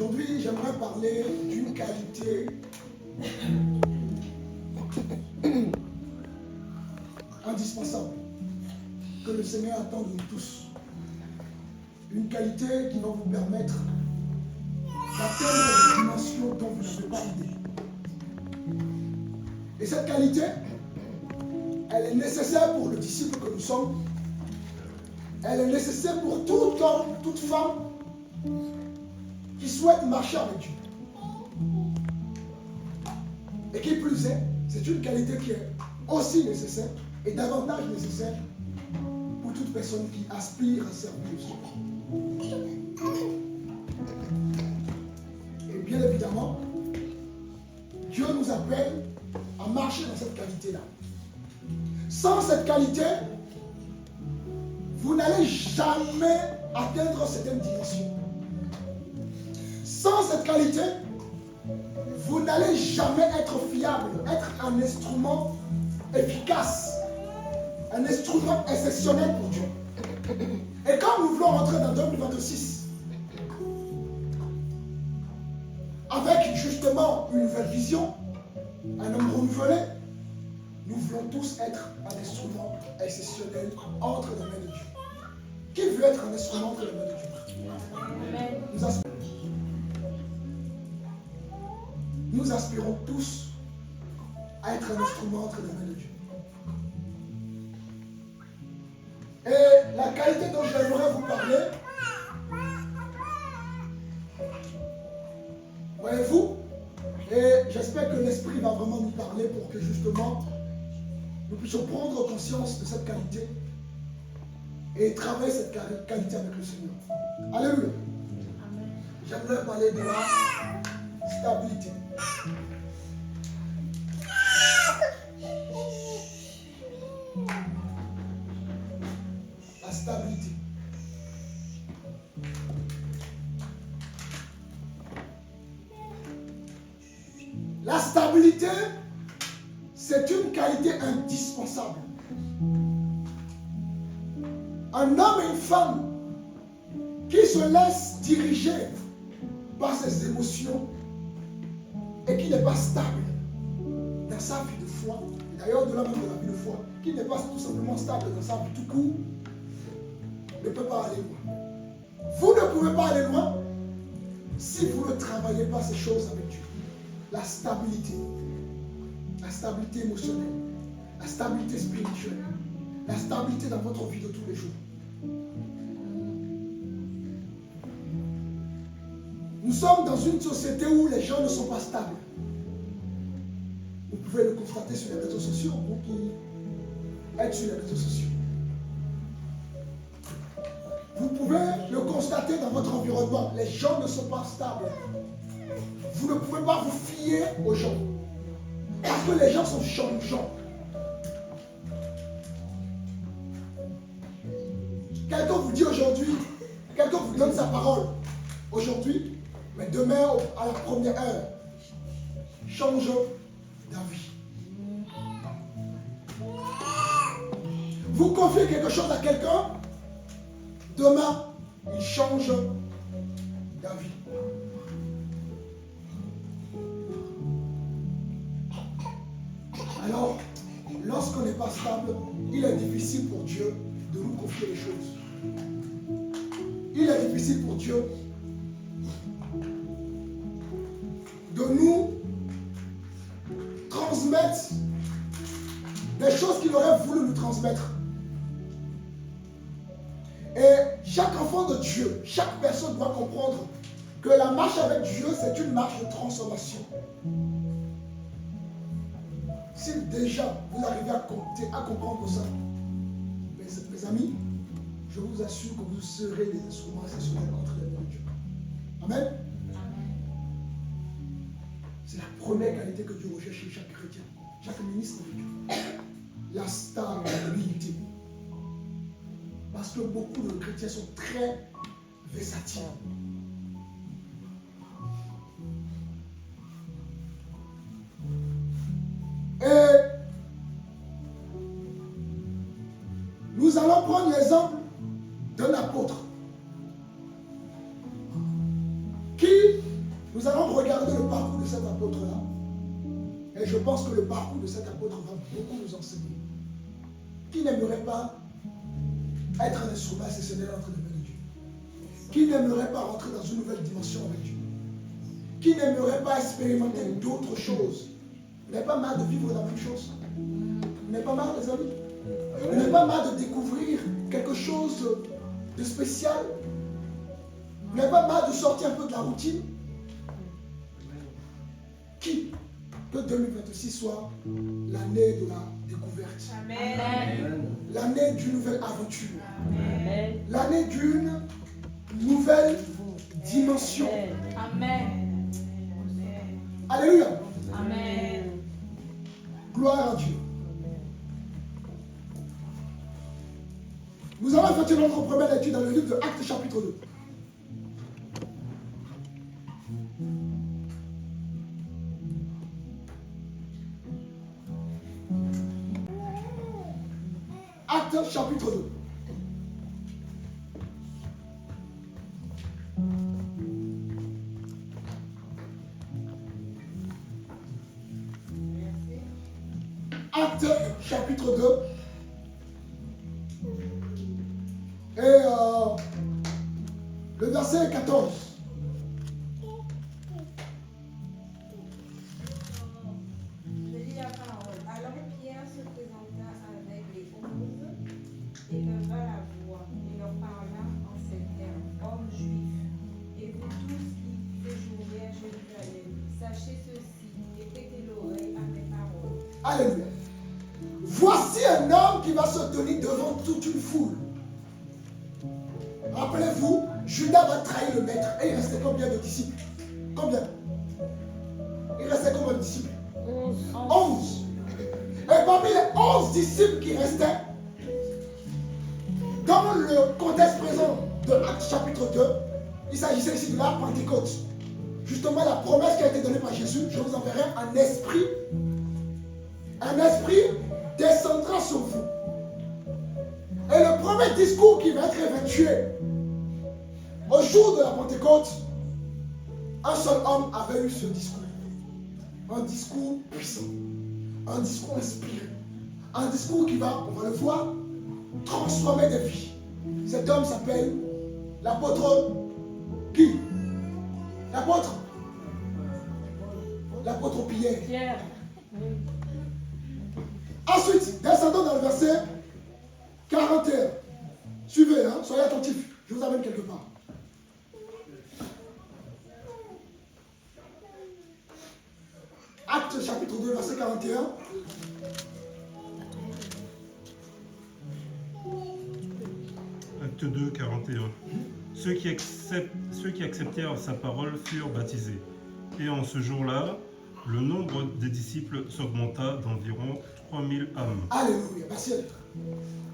Aujourd'hui, j'aimerais parler d'une qualité indispensable que le Seigneur attend de nous tous. Une qualité qui va vous permettre d'atteindre des dimensions dont vous n'avez pas idée. Et cette qualité, elle est nécessaire pour le disciple que nous sommes. Elle est nécessaire pour tout homme, toute femme qui souhaite marcher avec Dieu. Et qui plus est, c'est une qualité qui est aussi nécessaire et davantage nécessaire pour toute personne qui aspire à servir Dieu. Et bien évidemment, Dieu nous appelle à marcher dans cette qualité-là. Sans cette qualité, vous n'allez jamais atteindre certaines dimensions. Sans cette qualité, vous n'allez jamais être fiable, être un instrument efficace, un instrument exceptionnel pour Dieu. Et quand nous voulons rentrer dans 2026, avec justement une nouvelle vision, un homme renouvelé, nous voulons tous être un instrument exceptionnel entre les mains de Dieu. Qui veut être un instrument entre les mains de Dieu? Nous aspirons tous à être un instrument entre les mains de Dieu. Et la qualité dont j'aimerais vous parler, voyez-vous, et j'espère que l'Esprit va vraiment nous parler pour que justement nous puissions prendre conscience de cette qualité et travailler cette qualité avec le Seigneur. Alléluia. J'aimerais parler de la stabilité. La stabilité. La stabilité, c'est une qualité indispensable. Un homme et une femme qui se laissent diriger par ses émotions et qui n'est pas stable dans sa vie de foi, d'ailleurs de la même de la vie de foi, qui n'est pas tout simplement stable dans sa vie tout court, ne peut pas aller loin. Vous ne pouvez pas aller loin si vous ne travaillez pas ces choses avec Dieu. La stabilité émotionnelle, la stabilité spirituelle, la stabilité dans votre vie de tous les jours. Nous sommes dans une société où les gens ne sont pas stables. Vous pouvez le constater sur les réseaux sociaux, vous qui êtes sur les réseaux sociaux. Vous pouvez le constater dans votre environnement. Les gens ne sont pas stables. Vous ne pouvez pas vous fier aux gens. Parce que les gens sont changeants. Quelqu'un vous dit aujourd'hui, quelqu'un vous donne sa parole aujourd'hui, mais demain à la première heure, change d'avis. Vous confiez quelque chose à quelqu'un, demain, il change d'avis. Alors, lorsqu'on n'est pas stable, il est difficile pour Dieu de nous confier les choses. Il est difficile pour Dieu de nous transmettre des choses qu'il aurait voulu nous transmettre. Et chaque enfant de Dieu, chaque personne doit comprendre que la marche avec Dieu, c'est une marche de transformation. Si déjà vous arrivez à comprendre ça, mes amis, je vous assure que vous serez des instruments exceptionnels entre les mains de Dieu. Amen. C'est la première qualité que Dieu recherche chez chaque chrétien, chaque ministre de Dieu. La stabilité. Parce que beaucoup de chrétiens sont très versatiles. Et nous allons prendre l'exemple d'un apôtre qui Nous allons regarder le parcours de cet apôtre-là. Et je pense que le parcours de cet apôtre va beaucoup nous enseigner. Qui n'aimerait pas être un instrument exceptionnel entre les mains de Dieu? Qui n'aimerait pas rentrer dans une nouvelle dimension avec Dieu? Qui n'aimerait pas expérimenter d'autres choses? Vous n'avez pas marre de vivre la même chose? Vous n'avez pas marre, les amis? Vous n'avez pas marre de découvrir quelque chose de spécial? Vous n'avez pas marre de sortir un peu de la routine? Qui? Que 2026 soit l'année de la découverte. Amen. L'année d'une nouvelle aventure. Amen. L'année d'une nouvelle dimension. Amen. Alléluia. Amen. Gloire à Dieu. Nous allons effectuer notre première lecture dans le livre de Actes chapitre 2. Actes chapitre 2. Actes chapitre 2. Et le verset 14. Je lis la parole. Alors Pierre se présenta avec les 11 et leva la voix et leur parla en ces termes. Hommes juifs, et vous tous qui séjournez à Jérusalem, sachez ceci et prêtez l'oreille à mes paroles. Alléluia. Voici un homme qui va se tenir devant toute une foule. Rappelez-vous, Judas va trahir le maître. Et il restait combien de disciples? Combien? Il restait combien de disciples? 11. Et parmi les 11 disciples qui restaient, dans le contexte présent de Actes chapitre 2, il s'agissait ici de la Pentecôte. Justement, la promesse qui a été donnée par Jésus, je vous enverrai un esprit descendra sur vous. Et le premier discours qui va être éventué au jour de la Pentecôte, un seul homme avait eu ce discours. Un discours puissant, un discours inspiré, un discours qui va, on va le voir, transformer des vies. Cet homme s'appelle l'apôtre qui? L'apôtre Pierre. Ensuite, descendons dans le verset 41. Suivez, hein, soyez attentifs. Je vous amène quelque part. Actes chapitre 2, verset 41. Acte 2, 41. Ceux qui acceptèrent sa parole furent baptisés. Et en ce jour-là, le nombre des disciples s'augmenta d'environ 3000 âmes. Alléluia. Merci.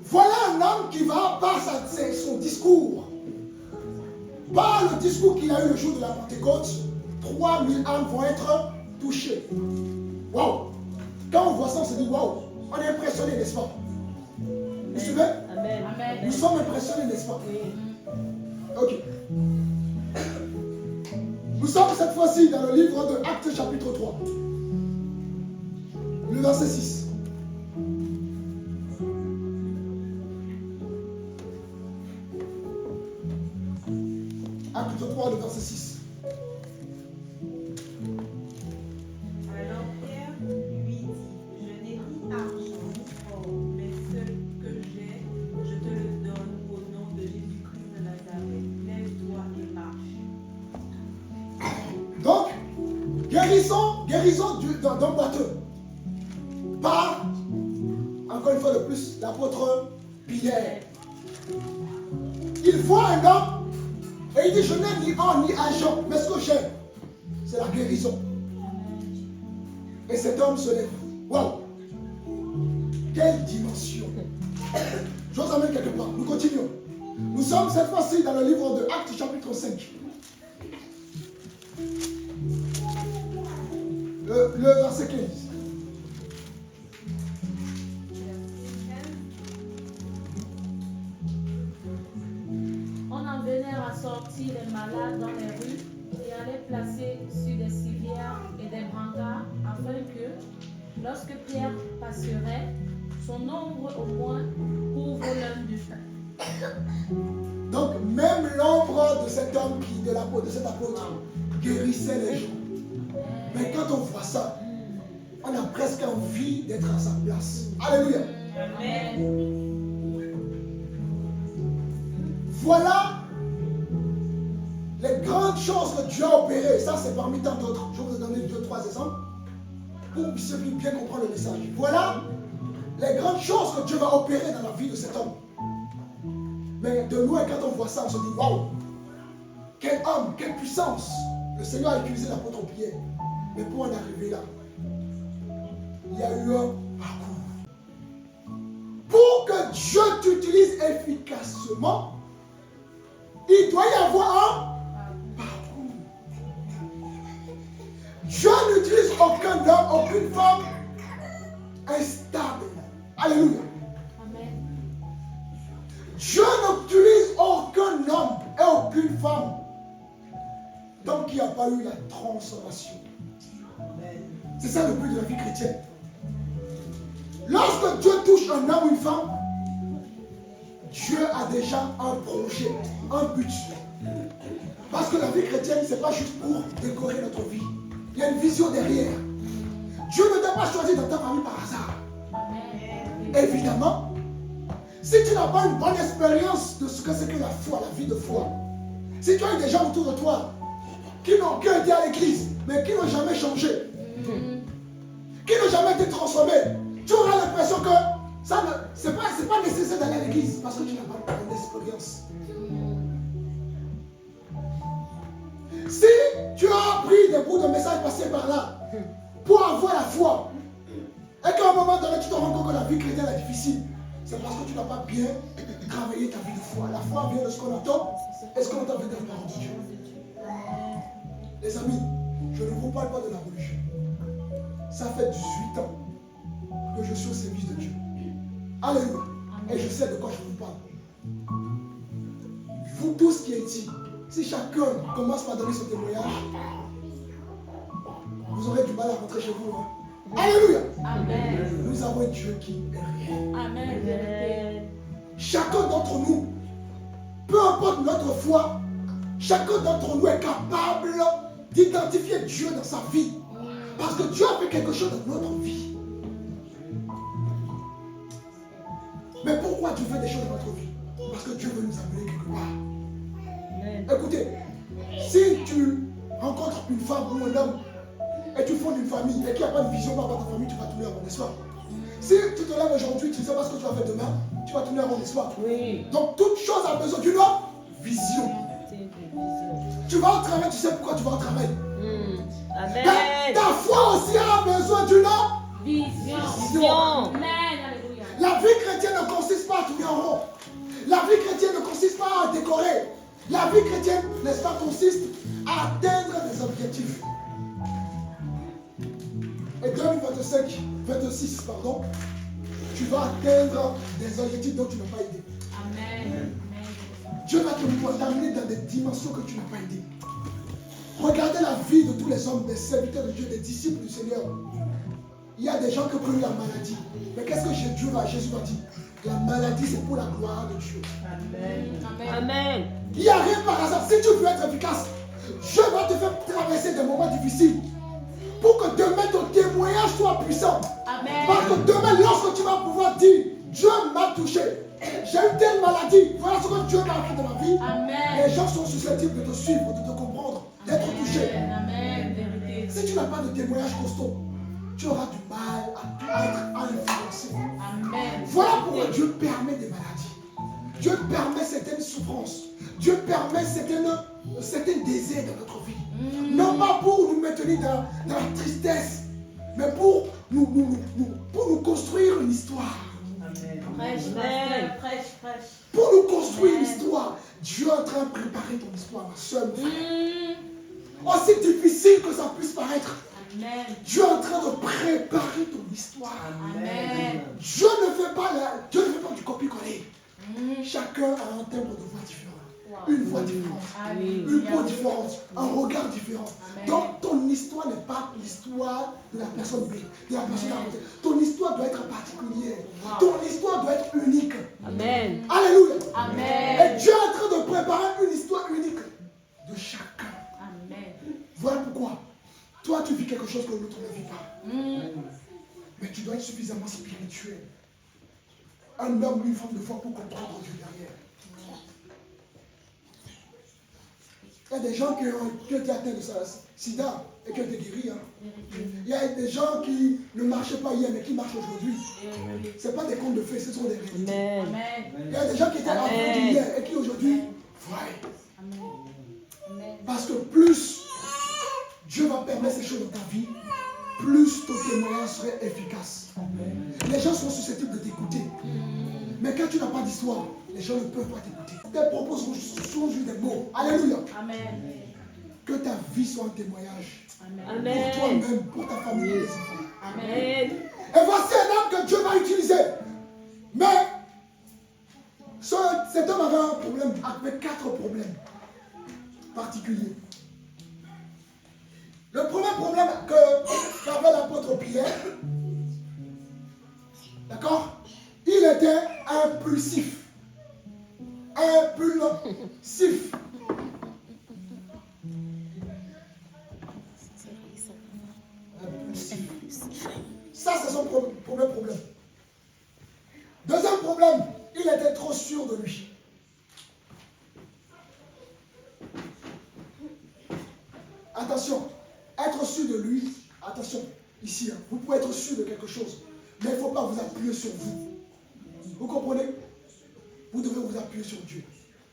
Voilà un homme qui va, par son discours, par le discours qu'il a eu le jour de la Pentecôte, 3000 âmes vont être touchées. Waouh! Quand on voit ça, on se dit waouh! On est impressionné, n'est-ce pas? Vous suivez? Amen. Nous sommes impressionnés, n'est-ce pas? Oui. Ok. Nous sommes cette fois-ci dans le livre de Actes chapitre 3. Le verset 6. Acte 3, le verset 6. Alors Pierre lui dit, je n'ai ni argent ni or, mais ce que j'ai, je te le donne au nom de Jésus-Christ de Nazareth. Lève-toi et marche. Donc, guérison d'un boiteux. Par, encore une fois de plus, l'apôtre Pierre. Il voit un homme et il dit, je n'ai ni or ni argent, mais ce que j'ai, c'est la guérison. Et cet homme se lève. Waouh! Quelle dimension! Je vous emmène quelque part. Nous continuons. Nous sommes cette fois-ci dans le livre de Actes chapitre 5. Le verset 15. On en venait à sortir les malades dans les rues et à les placer sur des civières et des brancards, afin que, lorsque Pierre passerait, son ombre au moins couvre l'homme du feu. Donc, même l'ombre de cet homme, de cet apôtre, guérissait les gens. Mais quand on voit ça, on a presque envie d'être à sa place. Alléluia. Amen. Voilà les grandes choses que Dieu a opérées. Ça, c'est parmi tant d'autres. Je vais vous donner 2-3 exemples pour que vous puissiez bien comprendre le message. Voilà les grandes choses que Dieu va opérer dans la vie de cet homme. Mais de loin, quand on voit ça, on se dit, waouh, quel homme, quelle puissance. Le Seigneur a utilisé l'apôtre Pierre. Mais pour en arriver là, il y a eu un parcours. Pour que Dieu t'utilise efficacement, il doit y avoir un parcours. Dieu n'utilise aucun homme, aucune femme instable. Alléluia. Amen. Dieu n'utilise aucun homme et aucune femme tant qu'il n'y a pas eu la transformation. C'est ça le but de la vie chrétienne. Lorsque Dieu touche un homme ou une femme, Dieu a déjà un projet, un but. Parce que la vie chrétienne, ce n'est pas juste pour décorer notre vie. Il y a une vision derrière. Dieu ne t'a pas choisi dans ta famille par hasard. Évidemment, si tu n'as pas une bonne expérience de ce que c'est que la foi, la vie de foi, si tu as des gens autour de toi qui n'ont que été à l'église, mais qui n'ont jamais changé, qui n'ont jamais été transformés, tu auras l'impression que ce n'est pas nécessaire d'aller à l'église parce que tu n'as pas d'expérience. Si tu as appris des bouts de messages passés par là pour avoir la foi, et qu'à un moment donné tu te rends compte que la vie chrétienne est difficile, c'est parce que tu n'as pas bien travaillé ta vie de foi. La foi vient de ce qu'on entend et ce qu'on entend vient de la parole de Dieu. Les amis, je ne vous parle pas de la religion. Ça fait 18 ans que je suis au service de Dieu. Alléluia. Et je sais de quoi je vous parle. Vous tous qui êtes ici, si chacun commence par donner son témoignage, vous aurez du mal à rentrer chez vous. Hein? Alléluia. Amen. Nous avons un Dieu qui est réel. Amen. Chacun d'entre nous, peu importe notre foi, chacun d'entre nous est capable d'identifier Dieu dans sa vie. Parce que Dieu a fait quelque chose dans notre vie. Mais pourquoi Dieu fait des choses dans notre vie? Parce que Dieu veut nous amener quelque part. Écoutez, si tu rencontres une femme ou un homme et tu fondes une famille et qu'il n'y a pas de vision par rapport à ta famille, tu vas tourner en rond, n'est-ce pas? Si tu te lèves aujourd'hui, tu ne sais pas ce que tu vas faire demain, tu vas tourner en rond, n'est-ce pas? Oui. Donc toute chose a besoin d'une vision. Tu vas au travail, tu sais pourquoi tu vas au travail. Amen. Ta foi aussi a besoin d'une Vision. Amen. Alléluia. La vie chrétienne ne consiste pas à tourner en rond. La vie chrétienne ne consiste pas à décorer. La vie chrétienne, n'est-ce pas, consiste à atteindre des objectifs. Et dans 26, pardon, tu vas atteindre des objectifs dont tu n'as pas idée. Amen. Dieu va t'amener dans des dimensions que tu n'as pas idée. Regardez la vie de tous les hommes, des serviteurs de Dieu, des disciples du Seigneur. Il y a des gens qui ont connu la maladie. Mais qu'est-ce que Jésus va dire? La maladie, c'est pour la gloire de Dieu. Amen. Il n'y a rien par hasard. Si tu veux être efficace, Dieu va te faire traverser des moments difficiles. Pour que demain ton témoignage soit puissant. Amen. Parce que demain, lorsque tu vas pouvoir dire, Dieu m'a touché, j'ai eu telle maladie, voilà ce que Dieu m'a fait dans ma vie. Amen. Les gens sont susceptibles de te suivre, de te comprendre, d'être touchés. Amen. Vérité. Si tu n'as pas de témoignage costaud, tu auras du mal à influencer. Amen. Voilà pourquoi Dieu permet des maladies. Dieu permet certaines souffrances. Dieu permet certains désirs dans notre vie. Non pas pour nous maintenir dans la tristesse, mais pour nous construire une histoire. Prêche, pasteur, prêche. Pour nous construire une histoire. Dieu est en train de préparer ton histoire, ma soeur. Aussi difficile que ça puisse paraître. Amen. Dieu est en train de préparer ton histoire. Amen. Dieu ne fait pas du copier-coller. Chacun a un timbre de voix différent. une voix différente, une peau différente, un regard différent. Amen. Donc ton histoire n'est pas l'histoire de la personne B, de la personne à côté. Ton histoire doit être particulière. Ton histoire doit être unique. Amen. Alléluia. Amen. Et Dieu est en train de préparer une histoire unique de chacun. Amen. Voilà pourquoi. Toi, tu vis quelque chose que l'autre ne vit pas. Mais tu dois être suffisamment spirituel. Un homme, une femme de foi pour comprendre Dieu derrière. Il y a des gens qui ont été atteints de sida et qui ont été guéris. Hein. Il y a des gens qui ne marchaient pas hier mais qui marchent aujourd'hui. Ce n'est pas des contes de fées, ce sont des réalités. Amen. Amen. Il y a des gens qui étaient aveugles hier et qui aujourd'hui voient. Amen. Parce que plus Dieu va permettre ces choses dans ta vie, plus ton témoignage serait efficace. Les gens sont susceptibles de t'écouter. Mais quand tu n'as pas d'histoire, les gens ne peuvent pas t'écouter. Tes propos sont juste des mots. Alléluia. Amen. Que ta vie soit un témoignage. Amen. Pour toi-même, pour ta famille et tes enfants. Amen. Et voici un homme que Dieu va utiliser. Mais cet homme avait un problème, avec 4 problèmes particuliers. Le premier problème qu'avait l'apôtre Pierre, d'accord, il était impulsif. Impulsif. Ça, c'est son premier problème. Deuxième problème, il était trop sûr de lui. Attention, être sûr de lui, attention, ici, hein, vous pouvez être sûr de quelque chose, mais il ne faut pas vous appuyer sur vous. Vous comprenez? Vous devez vous appuyer sur Dieu.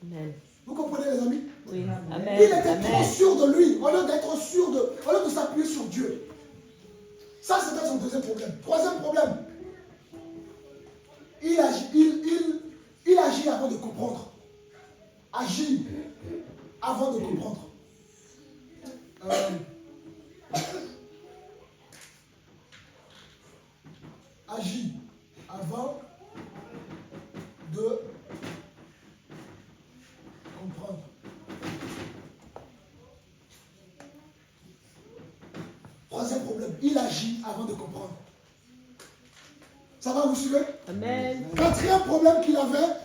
Amen. Vous comprenez, les amis? Oui. Il Amen. était trop sûr de lui, au lieu d'être sûr au lieu de s'appuyer sur Dieu. Ça, c'était son deuxième problème. Troisième problème, il agit avant de comprendre. Agit avant de comprendre. Agit avant de comprendre. Troisième problème, il agit avant de comprendre. Ça va, vous suivez? Amen. Quatrième problème qu'il avait,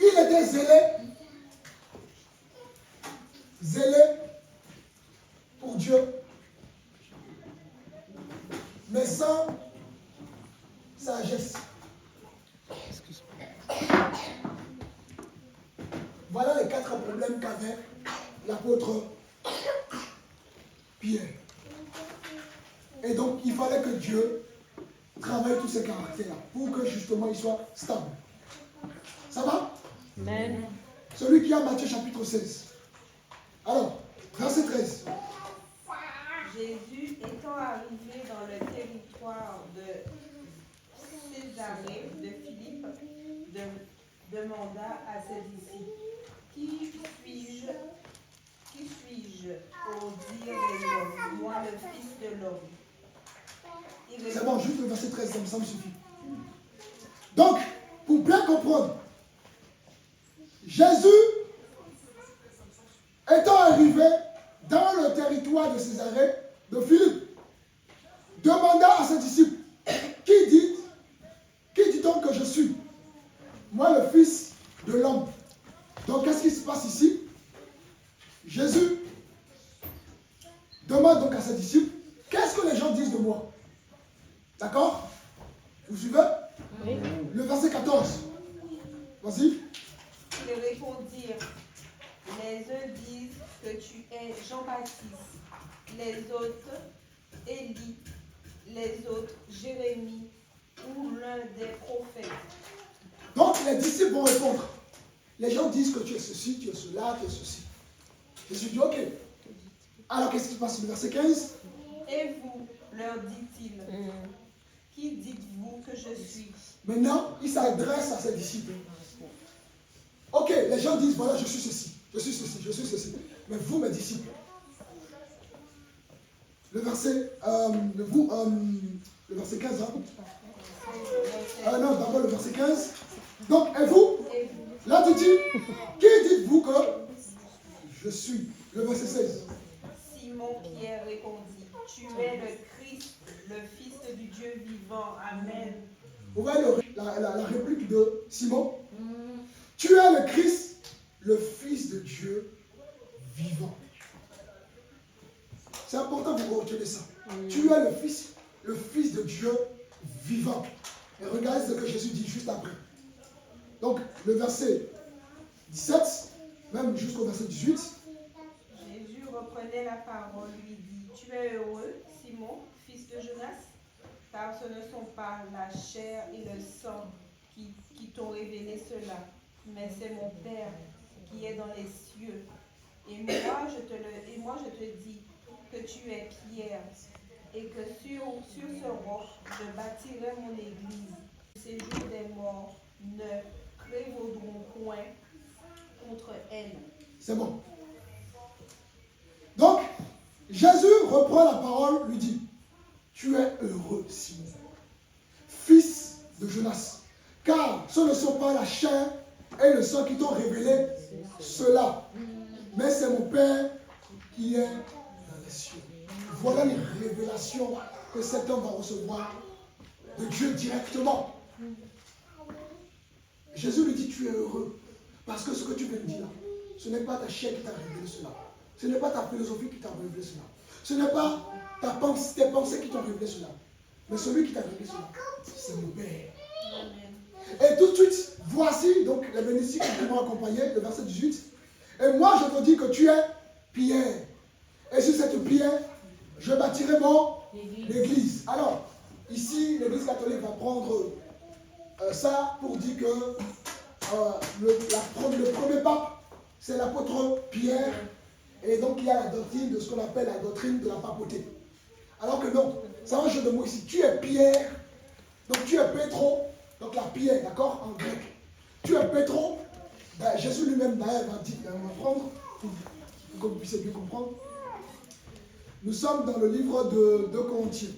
il était zélé pour Dieu, mais sans sagesse. Voilà les 4 problèmes qu'avait l'apôtre Pierre. Et donc, il fallait que Dieu travaille tous ces caractères-là pour que justement il soit stable. Ça va? Amen. Celui qui a Matthieu chapitre 16. Alors, verset 13. Jésus étant arrivé dans le territoire de Césarée de Philippe, demanda à ses disciples, Qui suis-je pour dire des hommes, moi le Fils de l'homme? C'est bon, juste le verset 13, ça me suffit. Donc, pour bien comprendre, Jésus, étant arrivé dans le territoire de Césarée, de Philippe, demanda à ses disciples, qui dit donc que je suis? Moi, le Fils de l'homme. Donc, qu'est-ce qui se passe ici? Jésus demande donc à ses disciples, qu'est-ce que les gens disent de moi? D'accord? Vous suivez? Oui. Le verset 14. Vas-y. Ils répondirent, les uns disent que tu es Jean-Baptiste, les autres Élie, les autres Jérémie ou l'un des prophètes. Donc les disciples vont répondre. Les gens disent que tu es ceci, tu es cela, tu es ceci. Jésus dit ok. Alors qu'est-ce qui se passe? Le verset 15. Et vous, leur dit-il, qui dites-vous que je suis? Maintenant, il s'adresse à ses disciples. Ok, les gens disent voilà, je suis ceci, je suis ceci, je suis ceci. Mais vous, mes disciples, le verset 15, hein? Non, d'abord le verset 15. Donc, et vous? Là, tu dis, qui dites-vous que je suis? Le verset 16. Simon Pierre répondit, tu es le Christ, le Fils du Dieu vivant. Amen. Vous voyez la réplique de Simon? Tu es le Christ, le Fils de Dieu vivant. C'est important que vous retenez ça. Tu es le Fils de Dieu vivant. Et regardez ce que Jésus dit juste après. Donc, le verset 17, même jusqu'au verset 18. Jésus reprenait la parole, lui dit, tu es heureux, Simon, fils de Jonas, car ce ne sont pas la chair et le sang qui t'ont révélé cela, mais c'est mon Père qui est dans les cieux. Et moi, je te dis que tu es Pierre, et que sur ce roc, je bâtirai mon église. Ces jours des morts ne prévaudront point contre elle. C'est bon. Donc, Jésus reprend la parole, lui dit, tu es heureux, Simon, fils de Jonas, car ce ne sont pas la chair et le sang qui t'ont révélé cela, mais c'est mon Père qui est dans les cieux. Voilà les révélations que cet homme va recevoir de Dieu directement. Jésus lui dit, tu es heureux, parce que ce que tu viens de dire là, ce n'est pas ta chair qui t'a révélé cela. Ce n'est pas ta philosophie qui t'a révélé cela. Ce n'est pas tes pensées qui t'ont révélé cela. Mais celui qui t'a révélé cela, c'est mon Père. Et tout de suite, voici donc les bénédictions qui m'ont accompagné, le verset 18. Et moi, je te dis que tu es Pierre. Et sur cette pierre, je bâtirai mon église. Alors, ici, l'église catholique va prendre ça pour dire que le premier pape, c'est l'apôtre Pierre. Et donc, il y a la doctrine de ce qu'on appelle la doctrine de la papauté. Alors que non, c'est un jeu de mots ici. Tu es Pierre, donc tu es Pétro, donc la pierre, d'accord, en grec. Tu es Pétro, ben, Jésus lui-même d'ailleurs va prendre, pour que vous puissiez bien comprendre. Nous sommes dans le livre de 2 Corinthiens.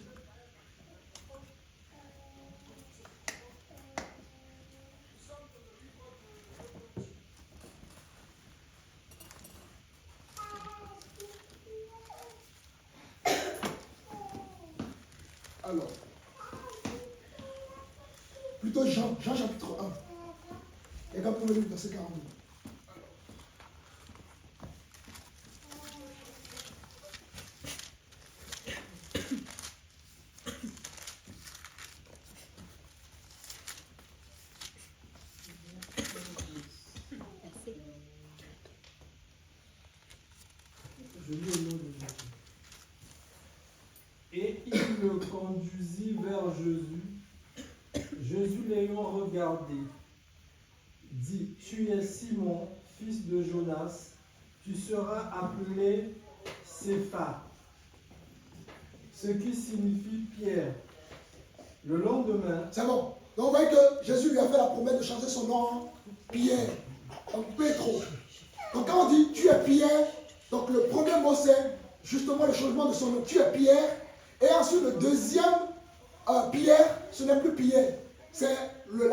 Alors, plutôt Jean chapitre 1. Et quand on le livre, verset 42. Je lis au nom de Jésus. Et il le conduisit vers Jésus. Jésus l'ayant regardé, dit, tu es Simon, fils de Jonas, tu seras appelé Cépha, ce qui signifie Pierre. Le lendemain, C'est bon. Donc vous voyez que Jésus lui a fait la promesse de changer son nom en Pierre, en Pétro. Donc quand on dit tu es Pierre, donc le premier mot c'est justement le changement de son nom. Tu es Pierre. Et ensuite le deuxième Pierre, ce n'est plus Pierre. C'est le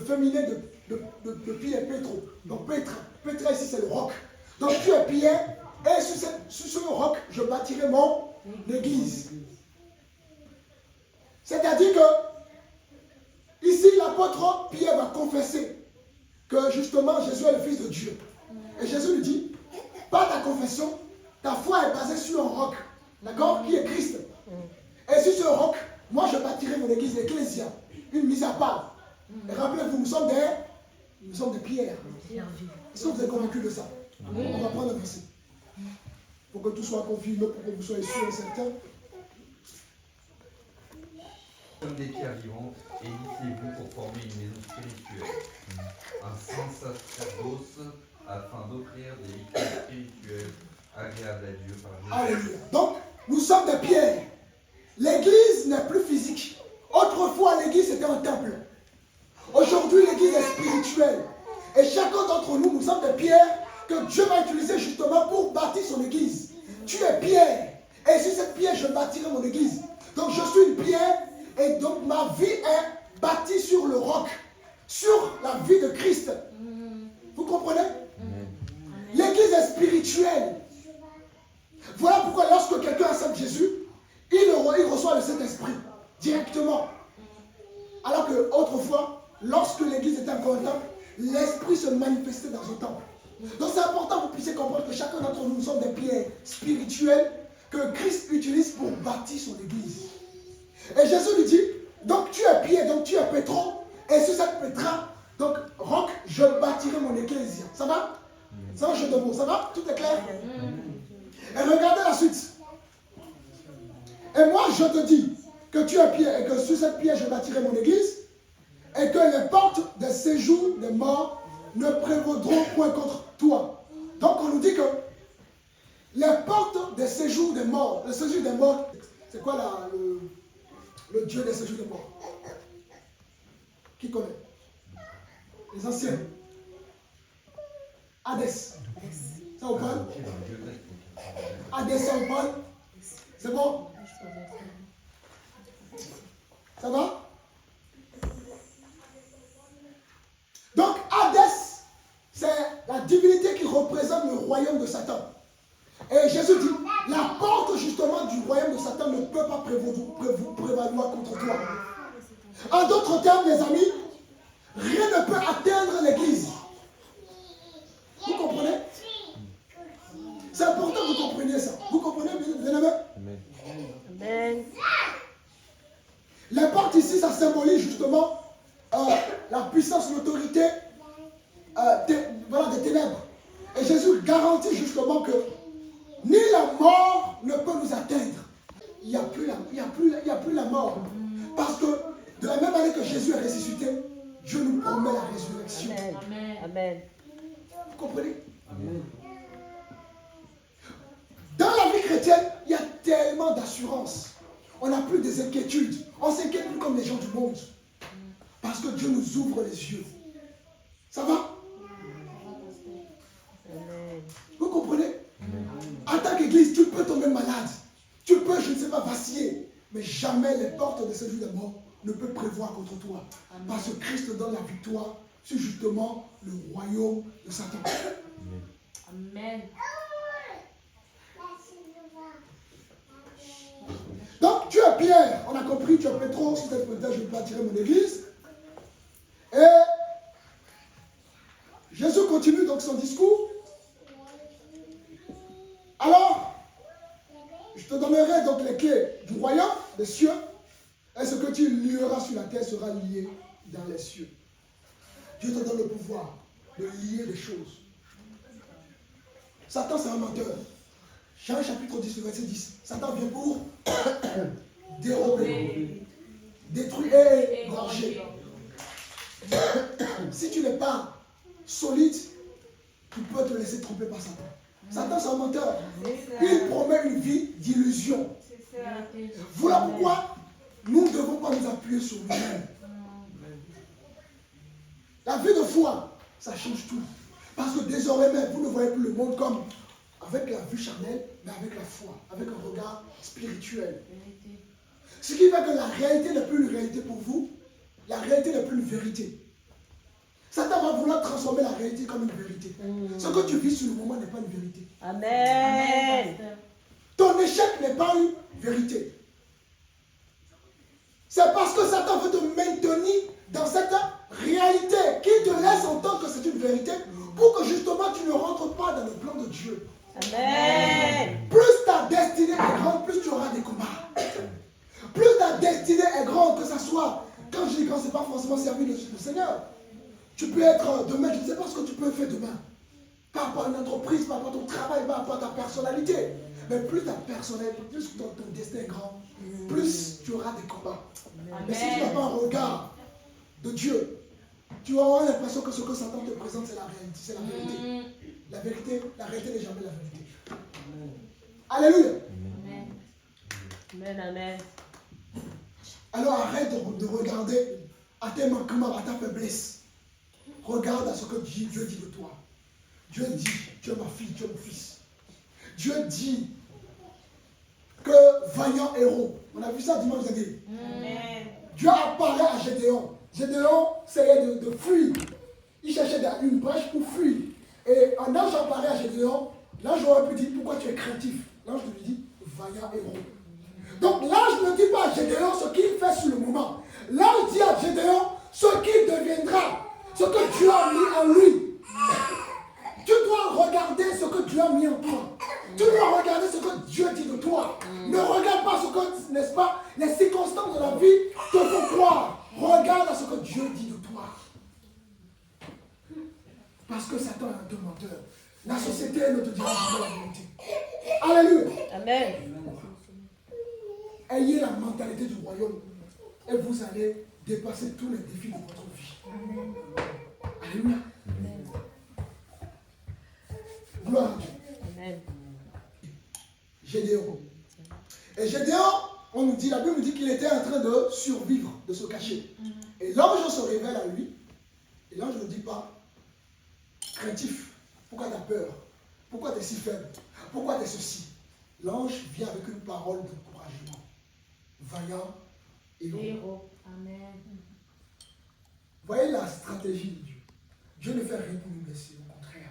féminin de Pierre, Pétro. Donc Pétra ici c'est le roc. Donc tu es Pierre. Et sur ce roc, je bâtirai mon église. C'est-à-dire que ici l'apôtre Pierre va confesser que justement Jésus est le Fils de Dieu. Et Jésus lui dit, par ta confession, ta foi est basée sur un roc, d'accord, qui est Christ. Et sur ce roc, moi je bâtirai mon église, l'Ecclésia, une mise à part. Et rappelez-vous, nous sommes des pierres. Est-ce que vous êtes convaincus de ça? On va prendre un verset. Pour que tout soit confirmé, pour que vous soyez sûrs et certains. Comme des pierres vivantes, édifiez-vous pour former une maison spirituelle, un saint sacerdoce, afin d'offrir des victimes spirituelles agréables à Dieu par Jésus. Alléluia. Donc, nous sommes des pierres. L'église n'est plus physique. Autrefois, l'église était un temple. Aujourd'hui, l'église est spirituelle. Et chacun d'entre nous, nous sommes des pierres que Dieu va utiliser justement pour bâtir son église. Tu es pierre. Et sur cette pierre, je bâtirai mon église. Donc, je suis une pierre. Et donc, ma vie est bâtie sur le roc. sur la vie de Christ. Vous comprenez? L'église est spirituelle. Voilà pourquoi lorsque quelqu'un accepte Jésus, il reçoit le Saint-Esprit directement. Alors que autrefois, lorsque l'église était encore un temple, l'Esprit se manifestait dans un temple. Donc c'est important que vous puissiez comprendre que chacun d'entre nous sommes des pierres spirituelles que Christ utilise pour bâtir son église. Et Jésus lui dit, donc tu es pierre, donc tu es pétron, et sur cette pétra, donc roc, je bâtirai mon église. Ça va? C'est un jeu de mots, ça va? Tout est clair? Et regardez la suite. Et moi je te dis que tu es pierre et que sur cette pierre je bâtirai mon église et que les portes des séjours des morts ne prévaudront point contre toi. Donc on nous dit que les portes des séjours des morts, le séjour des morts, c'est quoi le Dieu des séjours des morts? Qui connaît? Les anciens. Hadès. Ça vous parle? Hadès, ça vous parle? C'est bon? Ça va? Donc Hadès, c'est la divinité qui représente le royaume de Satan. Et Jésus dit, la porte justement du royaume de Satan ne peut pas prévaloir contre toi. En d'autres termes, les amis, rien ne peut atteindre l'église. Vous comprenez? C'est important que vous compreniez ça. Vous comprenez, bien aimé? Amen. Les portes ici, ça symbolise justement la puissance, l'autorité des ténèbres. Et Jésus garantit justement que ni la mort ne peut nous atteindre. Il n'y a plus la mort. Parce que de la même manière que Jésus est ressuscité, Dieu nous promet la résurrection. Amen. Amen. Vous comprenez? Amen. Dans la vie chrétienne, il y a tellement d'assurance. On n'a plus des inquiétudes. On ne s'inquiète plus comme les gens du monde. Parce que Dieu nous ouvre les yeux. Ça va? Amen. Vous comprenez? En tant qu'église, tu peux tomber malade. Tu peux, je ne sais pas, vaciller. Mais jamais les portes de ce jour de mort ne peuvent prévoir contre toi. Parce que Christ donne la victoire sur justement le royaume de Satan. Amen. Donc tu es Pierre, on a compris, tu es Pétron, si cette peut-être je peux attirer mon église. Et Jésus continue donc son discours. Alors, je te donnerai donc les clés du royaume des cieux, et ce que tu lieras sur la terre sera lié dans les cieux. Dieu te donne le pouvoir de lier des choses. Satan, c'est un menteur. Jean chapitre 10, verset 10. Satan vient pour dérober, détruire et égorger. Si tu n'es pas solide, tu peux te laisser tromper par Satan. Satan, c'est un menteur. Il promet une vie d'illusion. Voilà pourquoi nous ne devons pas nous appuyer sur nous-mêmes. La vie de foi, ça change tout. Parce que désormais, vous ne voyez plus le monde comme avec la vue charnelle, mais avec la foi, avec un regard spirituel. Ce qui fait que la réalité n'est plus une réalité pour vous, la réalité n'est plus une vérité. Satan va vouloir transformer la réalité comme une vérité. Ce que tu vis sur le moment n'est pas une vérité. Amen. Ton échec n'est pas une vérité. C'est parce que Satan veut te maintenir dans cette réalité qui te laisse entendre que c'est une vérité pour que justement tu ne rentres pas dans le plan de Dieu. Amen. Plus ta destinée est grande, plus tu auras des combats. Plus ta destinée est grande, que ça soit, quand je dis grand, ce n'est pas forcément servir le Seigneur. Tu peux être demain, je ne sais pas ce que tu peux faire demain. Par rapport à une entreprise, par rapport à ton travail, par rapport à ta personnalité. Mais plus ta personnalité, plus ton destin est grand, plus tu auras des combats. Mais si tu n'as pas un regard de Dieu, tu vas avoir l'impression que ce que Satan te présente, c'est la réalité. C'est la vérité. La vérité, la réalité n'est jamais la vérité. Alléluia. Amen. Amen. Alors arrête de regarder à tes manquements, à ta faiblesse. Regarde à ce que Dieu dit de toi. Dieu dit, tu es ma fille, tu es mon fils. Dieu dit que vaillant héros. On a vu ça dimanche dernier. Dieu apparaît à Gédéon Gédéon essayait de fuir. Il cherchait une brèche pour fuir. Et un ange a parlé à Gédéon. L'ange aurait pu dire, pourquoi tu es craintif? L'ange lui dit, vaillant héros. Donc l'ange ne dit pas à Gédéon ce qu'il fait sur le moment. L'ange dit à Gédéon ce qu'il deviendra, ce que Dieu a mis en lui. Tu dois regarder ce que Dieu a mis en toi. Tu dois regarder ce que Dieu dit de toi. Ne regarde pas ce que, n'est-ce pas, les circonstances de la vie te font croire. Regarde à ce que Dieu dit de toi. Parce que Satan est un demanteur. La société ne te dira jamais la vérité. Alléluia. Amen. Ayez la mentalité du royaume et vous allez dépasser tous les défis de votre vie. Alléluia. Gloire à Dieu. Amen. Gédéon. Et Gédéon, on nous dit, la Bible nous dit qu'il était en train de survivre, de se cacher. Et l'ange se révèle à lui. Et l'ange ne dit pas, craintif, pourquoi tu as peur? Pourquoi tu es si faible? Pourquoi tu es ceci? L'ange vient avec une parole d'encouragement. Vaillant et heureux. Héros. Amen. Voyez la stratégie de Dieu. Dieu ne fait rien pour nous blesser, au contraire.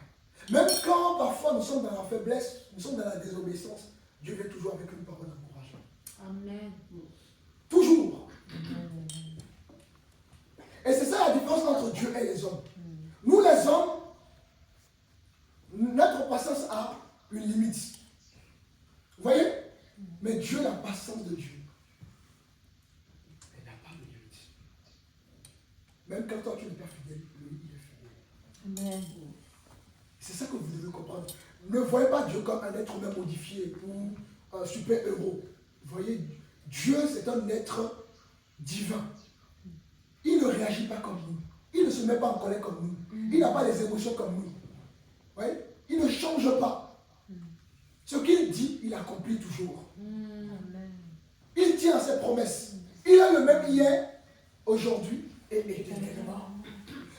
Même quand parfois nous sommes dans la faiblesse, nous sommes dans la désobéissance, Dieu vient toujours avec une parole d'encouragement. Amen. Toujours. Et c'est ça la différence entre Dieu et les hommes. Nous les hommes, notre patience a une limite. Vous voyez? Mais Dieu, la patience de Dieu, elle n'a pas de limite. Même quand toi tu n'es pas fidèle, lui il est fidèle. Amen. C'est ça que vous devez comprendre. Ne voyez pas Dieu comme un être humain modifié ou un super-héros. Voyez, Dieu c'est un être divin. Il ne réagit pas comme nous. Il ne se met pas en colère comme nous. Il n'a pas les émotions comme nous. Voyez? Il ne change pas. Ce qu'il dit, il accomplit toujours. Il tient à ses promesses. Il est le même hier, aujourd'hui et éternellement.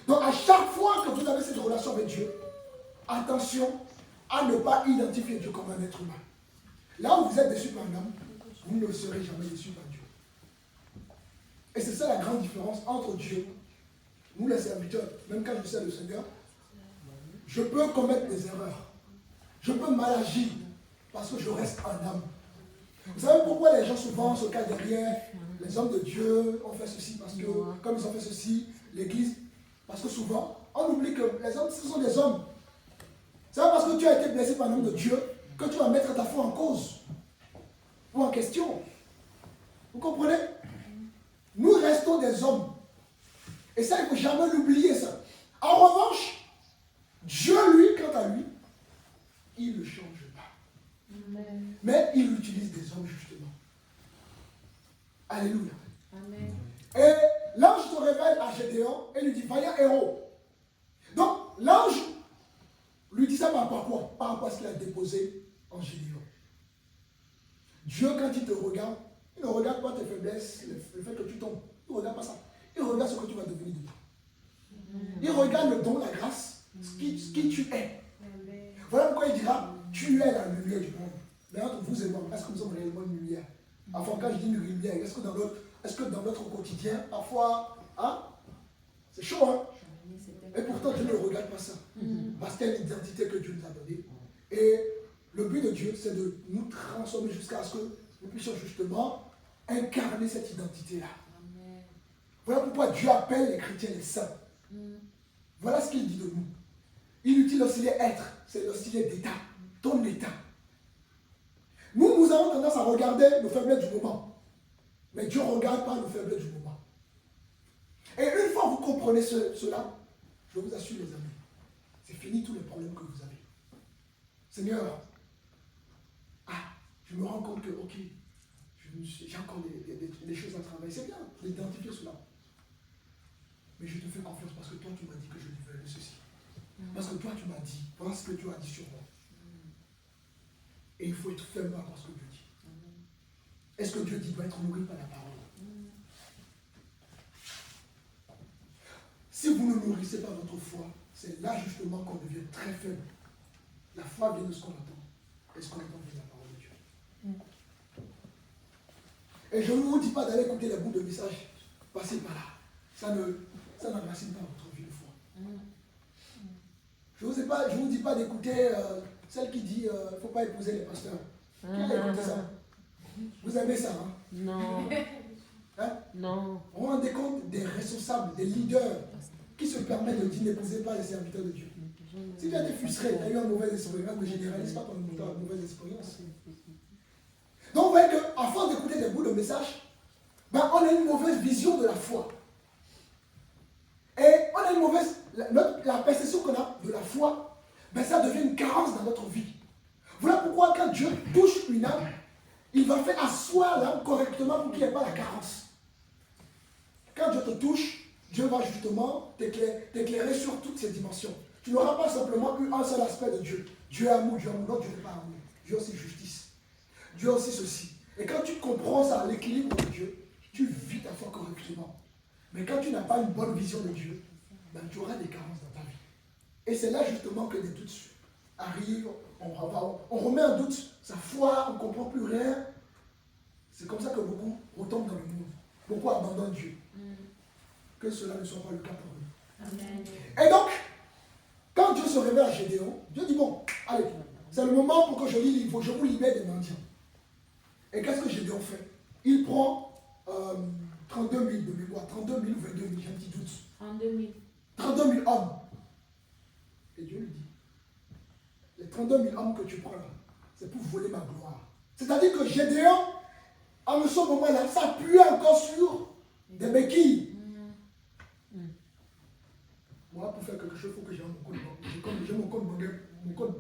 Donc à chaque fois que vous avez cette relation avec Dieu, attention à ne pas identifier Dieu comme un être humain. Là où vous êtes déçu par l'homme, vous ne serez jamais déçu par Dieu. Et c'est ça la grande différence entre Dieu, nous les serviteurs, même quand je sers le Seigneur, je peux commettre des erreurs. Je peux mal agir parce que je reste un homme. Vous savez pourquoi les gens souvent se cachent derrière les hommes de Dieu ont fait ceci parce que, comme ils ont fait ceci, l'Église, parce que souvent, on oublie que les hommes, ce sont des hommes. C'est pas parce que tu as été blessé par un homme de Dieu que tu vas mettre ta foi en cause ou en question. Vous comprenez? Nous restons des hommes. Et ça, il ne faut jamais l'oublier, ça. En revanche, Dieu, lui, quant à lui, il ne change pas. Amen. Mais il utilise des hommes, justement. Alléluia. Amen. Et l'ange se révèle à Gédéon et lui dit, vaillant héros. Donc, l'ange lui dit ça par rapport à quoi? Par rapport à ce qu'il a déposé en Gédéon. Dieu, quand il te regarde, il ne regarde pas tes faiblesses, le fait que tu tombes. Il ne regarde pas ça. Il regarde ce que tu vas devenir demain. Il regarde le don, la grâce, ce qui tu es. Voilà pourquoi il dira, tu es la lumière du monde. Mais entre vous et moi, est-ce que nous sommes réellement une lumière? Enfin, quand je dis une lumière, est-ce que dans notre quotidien, parfois, hein, c'est chaud, hein? Et pourtant, Dieu ne regarde pas ça. Parce qu'il y a une identité que Dieu nous a donnée. Et le but de Dieu, c'est de nous transformer jusqu'à ce que nous puissions justement incarner cette identité-là. Voilà pourquoi Dieu appelle les chrétiens les saints. Voilà ce qu'il dit de nous. Il utilise aussi les êtres, c'est aussi les d'état, ton état. Nous avons tendance à regarder nos faiblesses du moment. Mais Dieu ne regarde pas nos faiblesses du moment. Et une fois que vous comprenez cela, je vous assure les amis, c'est fini tous les problèmes que vous avez. Seigneur, je me rends compte que, ok, j'ai encore des choses à travailler. C'est bien d'identifier cela. Mais je te fais confiance parce que toi, tu m'as dit que je devais de ceci. Parce que toi, tu m'as dit, voilà ce que tu as dit sur moi. Et il faut être ferme à ce que Dieu dit. Est-ce que Dieu dit doit être nourri par la parole? Si vous ne nourrissez pas votre foi, c'est là justement qu'on devient très faible. La foi vient de ce qu'on entend. Et ce qu'on entend vient de la parole de Dieu. Et je ne vous dis pas d'aller écouter les bouts de messages passés par là. ça n'enracine pas votre vie de foi. Je ne vous dis pas d'écouter celle qui dit il ne faut pas épouser les pasteurs. Qui a écouté ça? Vous aimez ça, hein? Non. Hein? Non. Vous vous rendez compte des responsables, des leaders qui se permettent de dire n'épousez pas les serviteurs de Dieu. Si tu as été frustré, tu as eu une mauvaise expérience, ne généralise pas ton mauvaise expérience. Donc vous voyez qu'à force d'écouter des bouts de messages, ben, on a une mauvaise vision de la foi. Et on a une mauvaise... La perception qu'on a de la foi, ben, ça devient une carence dans notre vie. Voilà pourquoi quand Dieu touche une âme, il va faire asseoir l'âme correctement pour qu'il n'y ait pas la carence. Quand Dieu te touche, Dieu va justement t'éclairer sur toutes ces dimensions. Tu n'auras pas simplement eu un seul aspect de Dieu. Dieu est amour, Dieu est amour. Non, Dieu n'est pas amour. Dieu est aussi justice. Dieu est aussi ceci. Et quand tu comprends ça, l'équilibre de Dieu, tu vis ta foi correctement. Mais quand tu n'as pas une bonne vision de Dieu, ben, tu auras des carences dans ta vie. Et c'est là justement que des doutes arrivent, on remet en doute sa foi, on ne comprend plus rien. C'est comme ça que beaucoup retombent dans le monde. Beaucoup abandonnent Dieu. Que cela ne soit pas le cas pour nous. Amen. Et donc, quand Dieu se révèle à Gédéon, Dieu dit bon, allez, c'est le moment pour que je vous libère des mendiants. Et qu'est-ce que Gédéon fait? Il prend 32 000 de mémoire, 32 000 ou 22 000, j'ai un petit doute. 32 000. 32 000 hommes. Et Dieu lui dit, les 32 000 hommes que tu prends là, c'est pour voler ma gloire. C'est-à-dire que Gédéon, en ce moment-là, s'appuie encore sur des béquilles. Moi, pour faire quelque chose, il faut que j'ai mon compte bancaire. J'ai mon compte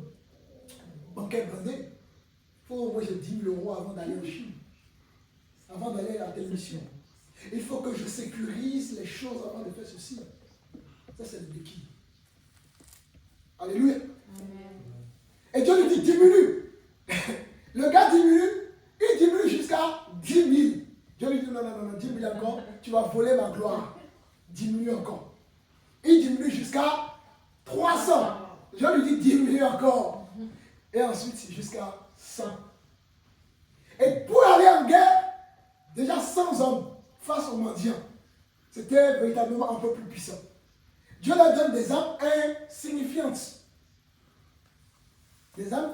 bancaire blindé. Il faut au moins j'ai 10 000 € avant d'aller en Chine. Avant d'aller à telle mission. Il faut que je sécurise les choses avant de faire ceci. Ça, c'est le béquille. Alléluia. Et Dieu lui dit, diminue. Le gars diminue, il diminue jusqu'à 10 000. Dieu lui dit, non, 10 000 encore, tu vas voler ma gloire. Diminue encore. Il diminue jusqu'à 300. Dieu lui dit, diminue encore. Et ensuite, jusqu'à 100. Et pour aller en guerre, déjà 100 hommes face aux mendiants. C'était véritablement un peu plus puissant. Dieu leur donne des âmes insignifiantes. Des âmes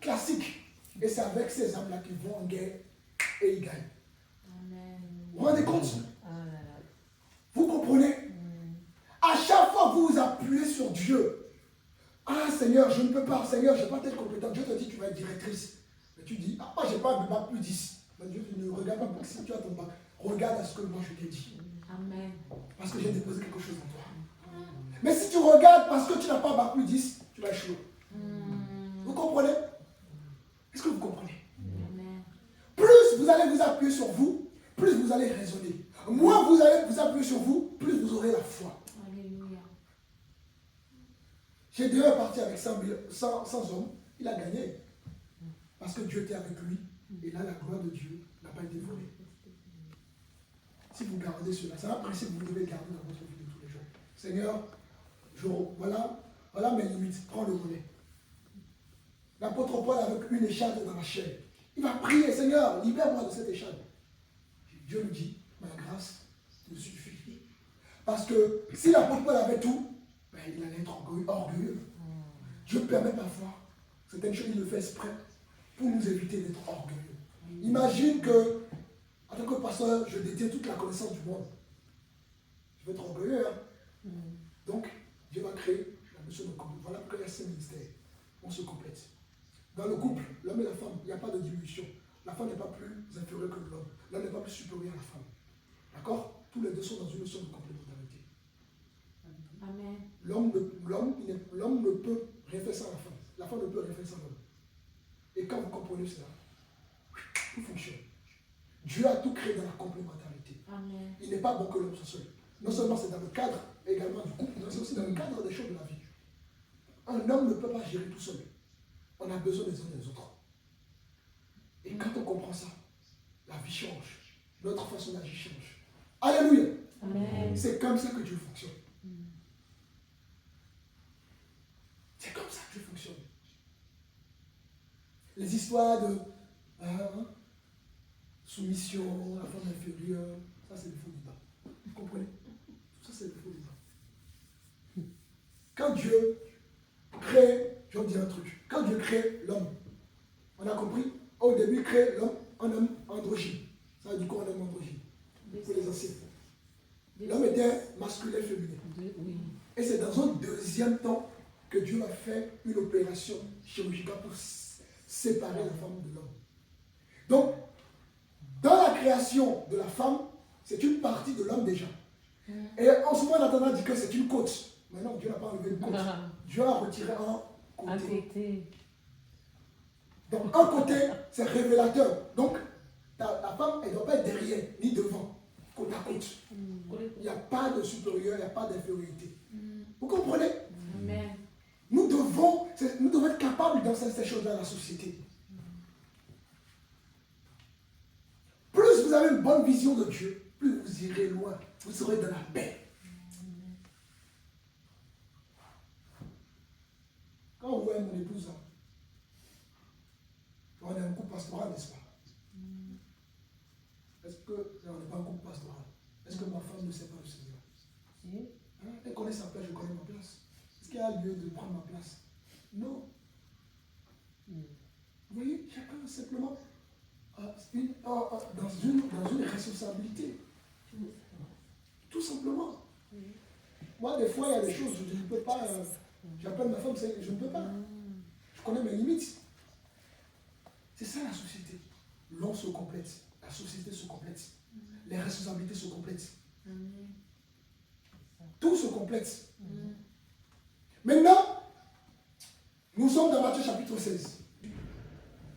classiques. Et c'est avec ces âmes-là qu'ils vont en guerre et ils gagnent. Amen. Vous vous rendez compte? Vous comprenez? À chaque fois que vous vous appuyez sur Dieu, ah Seigneur, je ne peux pas, Seigneur, je n'ai pas telle compétence. Dieu te dit, tu vas être directrice. Mais tu dis, ah, moi, je n'ai pas de bac plus 10. Mais Dieu ne regarde pas si tu as ton bac. Regarde à ce que moi je t'ai dit. Amen. Parce que j'ai déposé quelque chose en toi. Mais si tu regardes parce que tu n'as pas bac plus 10, tu vas échouer. Vous comprenez? Est-ce que vous comprenez? Amen. Plus vous allez vous appuyer sur vous, plus vous allez raisonner. Moins vous allez vous appuyer sur vous, plus vous aurez la foi. Alléluia. Gédéon est parti avec 100 hommes, il a gagné. Parce que Dieu était avec lui. Et là, la gloire de Dieu n'a pas été volée. Si vous gardez cela, c'est un principe que vous devez garder dans votre vie de tous les jours. Seigneur, voilà mes limites, prends le relais. L'apôtre Paul avec une échelle dans la chair. Il va prier, Seigneur, libère-moi de cette échelle. Dieu lui dit, ma grâce me suffit. Parce que si l'apôtre Paul avait tout, ben, il allait être orgueilleux. Dieu permet parfois certaines choses, il le fait exprès pour nous éviter d'être orgueilleux. Imagine que, en tant que pasteur, je détiens toute la connaissance du monde. Je vais être orgueilleux. Hein? Donc, Dieu va créer la notion de couple. Voilà pourquoi il y a ces ministères. On se complète. Dans le couple, l'homme et la femme, il n'y a pas de diminution. La femme n'est pas plus inférieure que l'homme. L'homme n'est pas plus supérieur à la femme. D'accord? Tous les deux sont dans une notion de complémentarité. Amen. L'homme ne peut rien faire sans la femme. La femme ne peut rien faire sans l'homme. Et quand vous comprenez cela, tout fonctionne. Dieu a tout créé dans la complémentarité. Amen. Il n'est pas bon que l'homme soit seul. Non seulement c'est dans le cadre également du couple, mais c'est aussi dans le cadre des choses de la vie. Un homme ne peut pas gérer tout seul. On a besoin des uns des autres. Et quand on comprend ça, la vie change. Notre façon d'agir change. Alléluia. Amen. C'est comme ça que Dieu fonctionne. C'est comme ça que Dieu fonctionne. Les histoires de soumission, la femme inférieure, ça c'est le faux débat. Vous comprenez? quand Dieu crée, je vais vous dire un truc, quand Dieu crée l'homme, on a compris, au début, il crée l'homme en homme androgyne. Ça veut dire quoi, un homme androgyne? Pour les anciens. L'homme était masculin et féminin. Oui. Et c'est dans un deuxième temps que Dieu a fait une opération chirurgicale pour séparer la femme de l'homme. Donc, dans la création de la femme, c'est une partie de l'homme déjà. Et en ce moment, on a tendance à dire que c'est une côte. Maintenant, Dieu n'a pas enlevé une côte. Dieu a retiré un côté. Donc, un côté, c'est révélateur. Donc, la femme, elle ne doit pas être derrière, ni devant, côte à côte. Il n'y a pas de supérieur, il n'y a pas d'infériorité. Vous comprenez? Amen. Nous devons être capables d'enseigner ces choses-là dans la société. Plus vous avez une bonne vision de Dieu, plus vous irez loin. Vous serez dans la paix. Quand vous voyez mon épouse, on est un couple pastoral, n'est-ce pas? Est-ce que on n'est pas un couple pastoral? Est-ce que ma femme ne sait pas le Seigneur? Hein? Elle connaît sa place, je connais ma place. Est-ce qu'il y a lieu de prendre ma place? Non. Vous voyez, chacun simplement dans une responsabilité. Tout simplement. Moi, des fois, il y a des choses, je ne peux pas. J'appelle ma femme, je ne peux pas. Je connais mes limites. C'est ça la société. L'homme se complète, la société se complète, les responsabilités se complètent. Tout se complète. Maintenant, nous sommes dans Matthieu chapitre 16.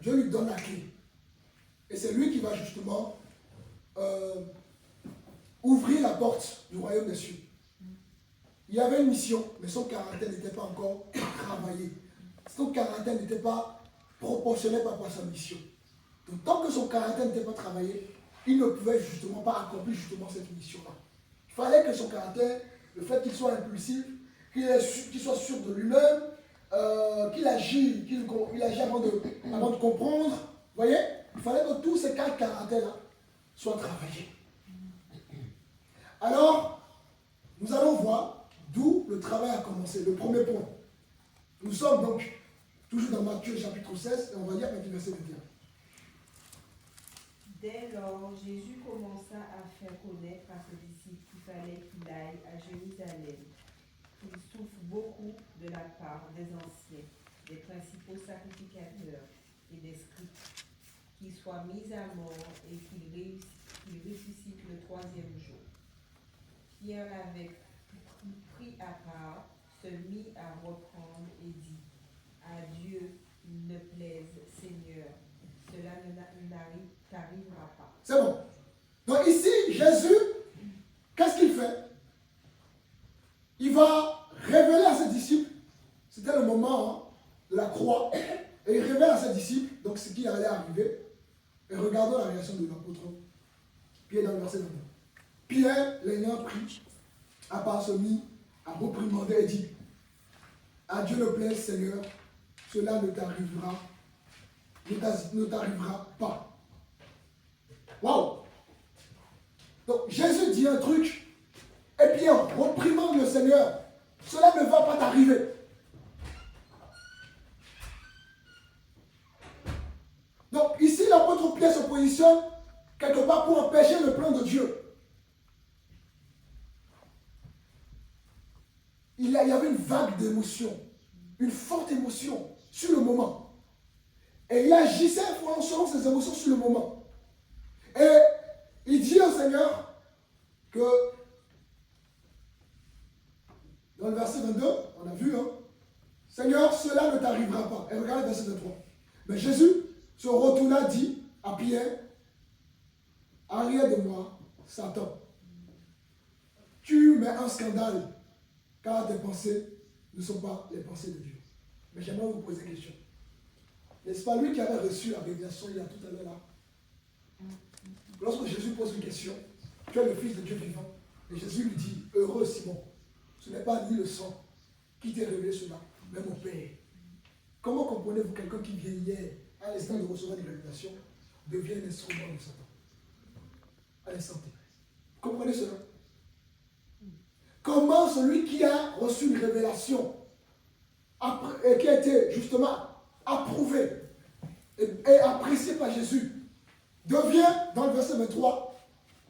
Dieu lui donne la clé. Et c'est lui qui va justement ouvrir la porte du royaume des cieux. Il y avait une mission, mais son caractère n'était pas encore travaillé. Son caractère n'était pas proportionné par rapport à sa mission. Donc tant que son caractère n'était pas travaillé, il ne pouvait justement pas accomplir justement cette mission-là. Il fallait que son caractère, le fait qu'il soit impulsif, qu'il soit sûr de lui-même, qu'il agit avant de comprendre. Vous voyez? Il fallait que tous ces quatre caractères-là soient travaillés. Alors, nous allons voir d'où le travail a commencé. Le premier point. Nous sommes donc toujours dans Matthieu chapitre 16 et on va lire avec le verset 21. Dès lors, Jésus commença à faire connaître à ses disciples qu'il fallait qu'il aille à Jérusalem, qu'il souffre beaucoup de la part des anciens, des principaux sacrificateurs et des scribes, qu'il soit mis à mort et qu'il ressuscite le troisième jour. Pierre l'avait pris à part, se mit à reprendre et dit, à Dieu ne plaise, Seigneur, cela n'arrivera pas. C'est bon. Donc ici, Jésus, qu'est-ce qu'il fait? Il va révéler à ses disciples, c'était le moment de la croix, et il révèle à ses disciples donc ce qui allait arriver. Et regardons la réaction de l'apôtre Pierre dans le verset 22. Pierre, l'ayant pris, à part se mit à reprimander et dit, à Dieu ne plaise, Seigneur, cela ne t'arrivera pas. Waouh! Donc Jésus dit un truc, et Pierre reprimande le Seigneur, cela ne va pas t'arriver. Donc ici, l'apôtre Pierre se positionne quelque part pour empêcher le plan de Dieu. Il y avait une vague d'émotion, une forte émotion sur le moment. Et il agissait selon ses émotions sur le moment. Et il dit au Seigneur que, dans le verset 22, on a vu, Seigneur, cela ne t'arrivera pas. Et regardez le verset 23. Mais Jésus se retourna, dit à Pierre, arrière de moi, Satan. Tu mets un scandale, car tes pensées ne sont pas les pensées de Dieu. Mais j'aimerais vous poser une question. N'est-ce pas lui qui avait reçu la révélation il y a tout à l'heure là? Lorsque Jésus pose une question, tu es le Fils de Dieu vivant. Et Jésus lui dit, heureux Simon, ce n'est pas ni le sang qui t'a révélé cela, mais mon Père. Comment comprenez-vous quelqu'un qui vient hier, à l'instant de recevoir une révélation, devient un instrument de Satan? À l'instant T. Vous comprenez cela? comment celui qui a reçu une révélation et qui a été justement approuvé et apprécié par Jésus devient, dans le verset 23,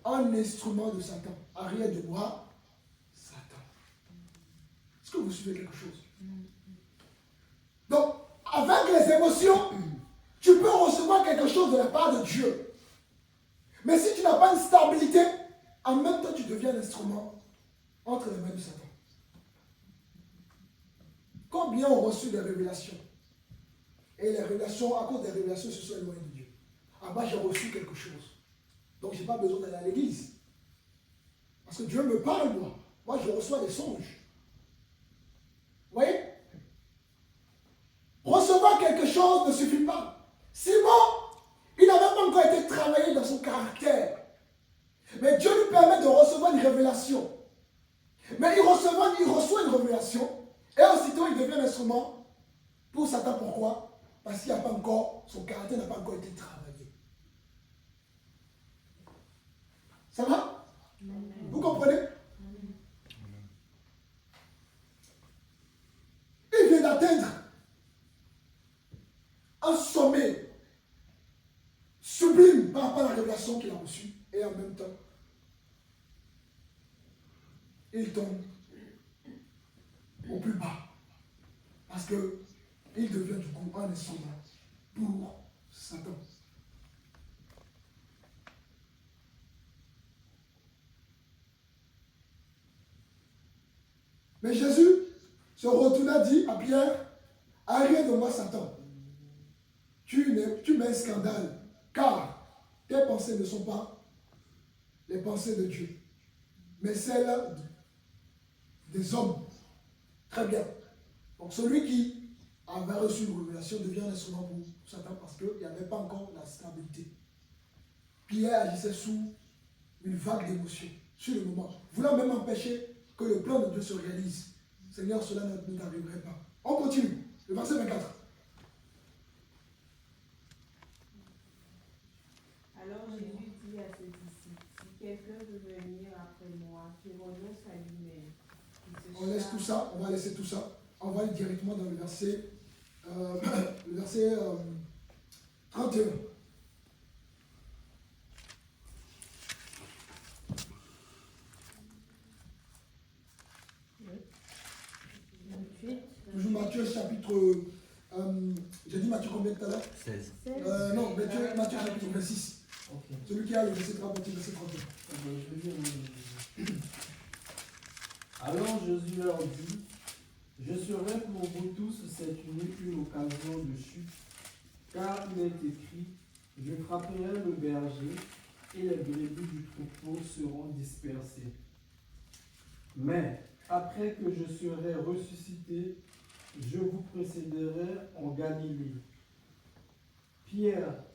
un instrument de Satan. Arrière de bras, Satan. Est-ce que vous suivez quelque chose? Donc, avec les émotions, tu peux recevoir quelque chose de la part de Dieu. Mais si tu n'as pas une stabilité, en même temps, tu deviens un instrument entre les mains de Satan. Combien ont reçu des révélations? Et les révélations, à cause des révélations, se sont éloignés de Dieu. Ah bah, j'ai reçu quelque chose. Donc, je n'ai pas besoin d'aller à l'église. Parce que Dieu me parle, moi. Moi, je reçois des songes. Vous voyez? Recevoir quelque chose ne suffit pas. Simon, il n'a même pas encore été travaillé dans son caractère. Mais Dieu lui permet de recevoir une révélation. Mais il reçoit une révélation. Et aussitôt, il devient un instrument pour Satan. Pourquoi? Parce qu'il n'a pas encore, son caractère n'a pas encore été travaillé. Ça va? Vous comprenez? Il vient d'atteindre un sommet sublime par rapport à la révélation qu'il a reçue. Et en même temps, il tombe au plus bas. Parce qu'il devient du coup un instrument pour Satan. Mais Jésus se retourna, dit à Pierre, arrête de moi Satan. Tu mets un scandale, car tes pensées ne sont pas les pensées de Dieu, mais celles des hommes. Très bien. Donc celui qui avait reçu une révélation devient un instrument pour Satan parce qu'il n'y avait pas encore la stabilité. Pierre agissait sous une vague d'émotions, sur le moment, voulant même empêcher que le plan de Dieu se réalise. Seigneur, cela ne t'arriverait pas. On continue. Le verset 24. Alors Jésus dit à ses disciples, si quelqu'un veut venir après moi, qu'il renonce à lui-même. On laisse tout ça, on va laisser tout ça. On va aller directement dans le verset 31. Toujours Matthieu chapitre... j'ai dit Matthieu combien tout à l'heure? 16. Non, Matthieu chapitre 26. Ok. Celui qui a le verset 30, verset 31. Je vais lire. Alors Jésus leur dit, je serai pour vous tous cette nuit une occasion de chute, car il est écrit, je frapperai le berger et les brebis du troupeau seront dispersées. Mais après que je serai ressuscité, je vous précéderai en Galilée. Pierre,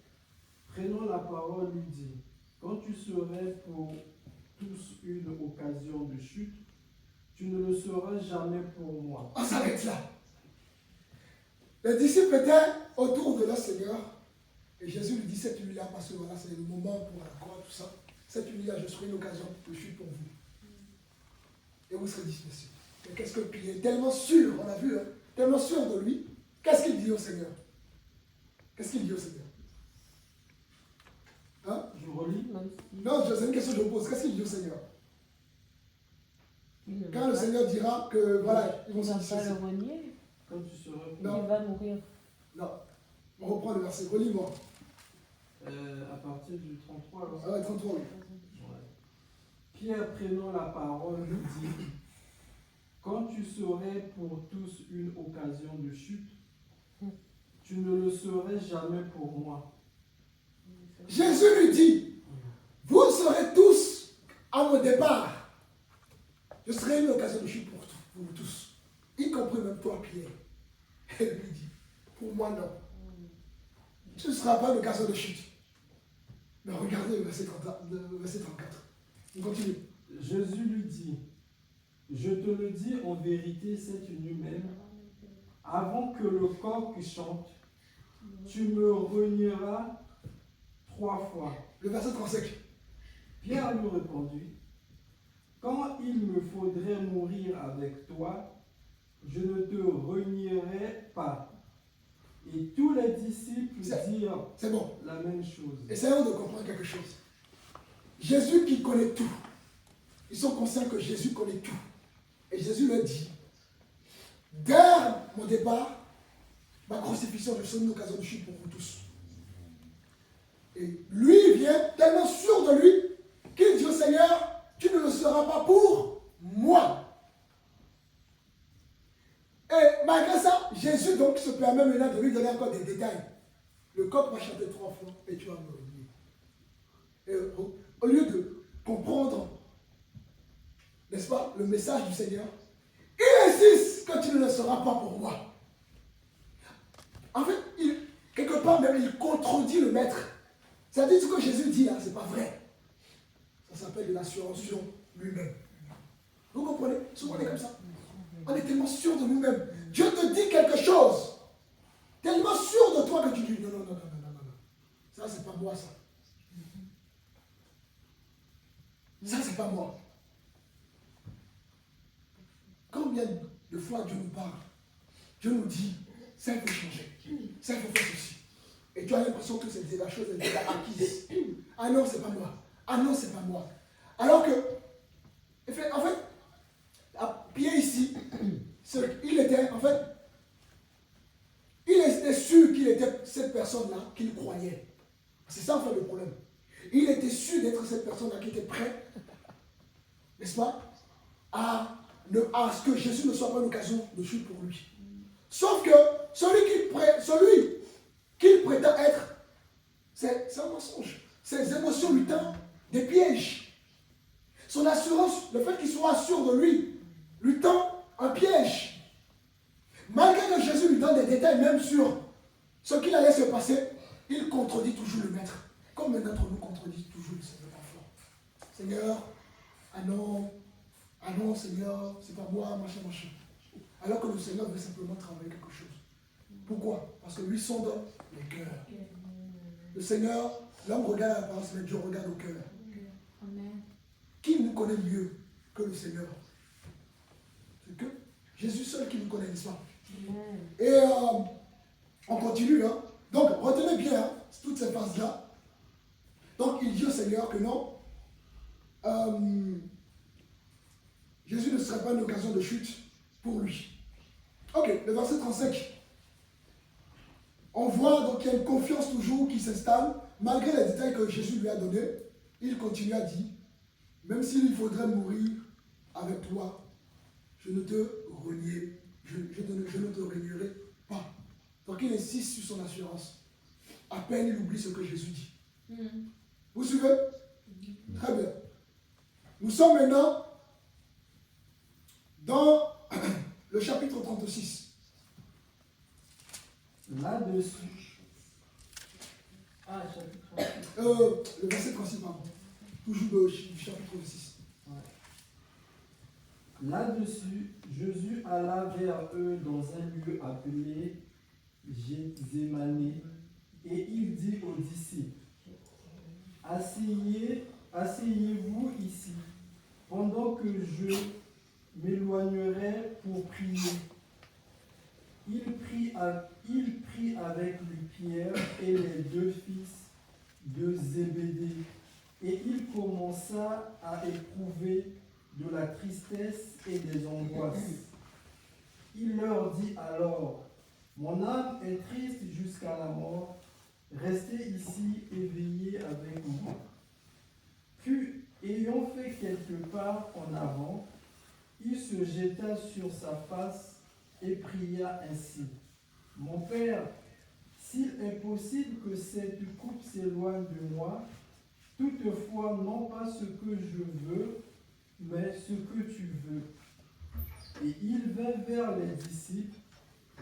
prenant la parole, lui dit, quand tu serais pour tous une occasion de chute, tu ne le seras jamais pour moi. On s'arrête là. Les disciples étaient autour de leur Seigneur et Jésus lui dit cette nuit-là, parce que voilà, c'est le moment pour la croix, tout ça. Cette nuit-là, je serai une occasion de chute pour vous. Et vous serez dispersés. Et qu'est-ce que Pierre est tellement sûr, on a vu, hein, tellement sûr de lui, qu'est-ce qu'il dit au Seigneur? Qu'est-ce qu'il dit au Seigneur? Hein? Je relis. Non, c'est une question que je pose. Qu'est-ce qu'il dit au Seigneur? Quand le Seigneur dira que voilà, ils vont se Il ne va pas disperser. le renier. Quand tu seras pour Non. Il va mourir. Non. On reprend le verset. Relis-moi. à partir du 33. là. Ah ouais, 33, oui. Ouais. Pierre prenant la parole dit, quand tu serais pour tous une occasion de chute, tu ne le serais jamais pour moi. Jésus lui dit, vous serez tous à mon départ. Je serai une occasion de chute pour vous tous, y compris même toi, Pierre. Et lui dit, pour moi non. Ce ne sera pas une occasion de chute. Mais regardez le verset 34. On continue. Jésus lui dit, je te le dis en vérité cette nuit même, avant que le coq chante, tu me renieras 3 fois. Le verset 35. Pierre lui répondit, quand il me faudrait mourir avec toi, je ne te renierai pas. Et tous les disciples dirent C'est bon. la même chose. Essayons de comprendre quelque chose. Jésus qui connaît tout. Ils sont conscients que Jésus connaît tout. Et Jésus leur dit, dès mon départ, ma crucifixion, je serai une occasion de chute pour vous tous. Et lui vient tellement sûr de lui qu'il dit au Seigneur, tu ne le seras pas pour moi. Et malgré ça, Jésus donc se permet maintenant de lui donner encore des détails. Le coq va chanter 3 fois et tu vas me renier. Et au lieu de comprendre, n'est-ce pas, le message du Seigneur, il insiste que tu ne le seras pas pour moi. En fait, quelque part même, il contredit le maître. C'est-à-dire ce que Jésus dit là, ce n'est pas vrai. Ça s'appelle de l'assurance sur lui-même. Vous comprenez? Souvent on est comme ça. On est tellement sûr de nous-mêmes. Dieu te dit quelque chose. Tellement sûr de toi que tu dis non. Ça, c'est pas moi, ça. Ça, c'est pas moi. Combien de fois Dieu nous parle? Dieu nous dit, ça il faut changer. Ça il faut faire ceci. Et tu as l'impression que c'est la chose est acquise. Ah non, c'est pas moi. Ah non, c'est pas moi. Alors que, en fait, Pierre ici, il était sûr qu'il était cette personne-là qu'il croyait. C'est ça en fait le problème. Il était sûr d'être cette personne-là qui était prête, n'est-ce pas, à ce que Jésus ne soit pas une occasion de chute pour lui. Sauf que celui qu'il prétend être, c'est un mensonge. Ses émotions lui tendent des pièges. Son assurance, le fait qu'il soit sûr de lui tend un piège. Malgré que Jésus lui donne des détails même sur ce qu'il allait se passer, il contredit toujours le maître. Comme l'un d'entre nous contredit toujours le Seigneur parfois. Seigneur, ah non Seigneur, c'est pas moi, machin. Alors que le Seigneur veut simplement travailler quelque chose. Pourquoi? Parce que lui sonde les cœurs. Le Seigneur, l'homme regarde l'apparence, mais Dieu regarde au cœur. Amen. Qui nous connaît mieux que le Seigneur? C'est que Jésus seul qui nous connaît, n'est-ce pas? Et on continue. Hein? Donc, retenez bien hein, toutes ces phases-là. Donc, il dit au Seigneur que non, Jésus ne serait pas une occasion de chute pour lui. Ok, le verset 35. On voit donc qu'il y a une confiance toujours qui s'installe. Malgré les détails que Jésus lui a donnés, il continue à dire, même s'il faudrait mourir avec toi, je ne te renierai pas. Donc il insiste sur son assurance. À peine il oublie ce que Jésus dit. Vous suivez? Très bien. Nous sommes maintenant dans le chapitre 36. Là-dessus. Chapitre 36. Le verset 36, pardon. Toujours du chapitre 6. Ouais. Là-dessus, Jésus alla vers eux dans un lieu appelé Gethsémani et il dit aux disciples, asseyez-vous ici, pendant que je m'éloignerai pour prier. Il prit avec lui Pierre et les 2 fils de Zébédée, et il commença à éprouver de la tristesse et des angoisses. Il leur dit alors, mon âme est triste jusqu'à la mort, restez ici et veillez avec moi. Puis, ayant fait quelque part en avant, il se jeta sur sa face et pria ainsi. Mon Père, s'il est possible que cette coupe s'éloigne de moi, toutefois non pas ce que je veux, mais ce que tu veux. Et il vint vers les disciples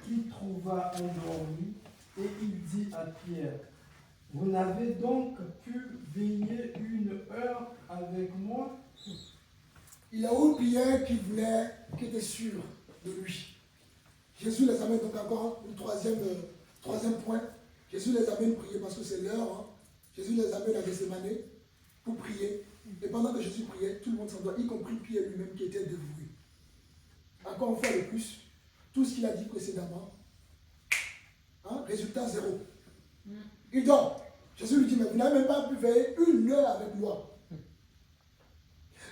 qu'il trouva endormis, et il dit à Pierre, vous n'avez donc pu veiller 1 heure avec moi? Il a oublié qui était sûr de lui. Jésus les amène donc encore un troisième point. Jésus les amène prier parce que c'est l'heure. Hein. Jésus les amène à Gethsémani pour prier. Et pendant que Jésus priait, tout le monde s'endort, y compris Pierre lui-même qui était dévoué. Encore une fois de plus, tout ce qu'il a dit précédemment, résultat zéro. Il dort. Jésus lui dit, mais vous n'avez même pas pu veiller 1 heure avec moi.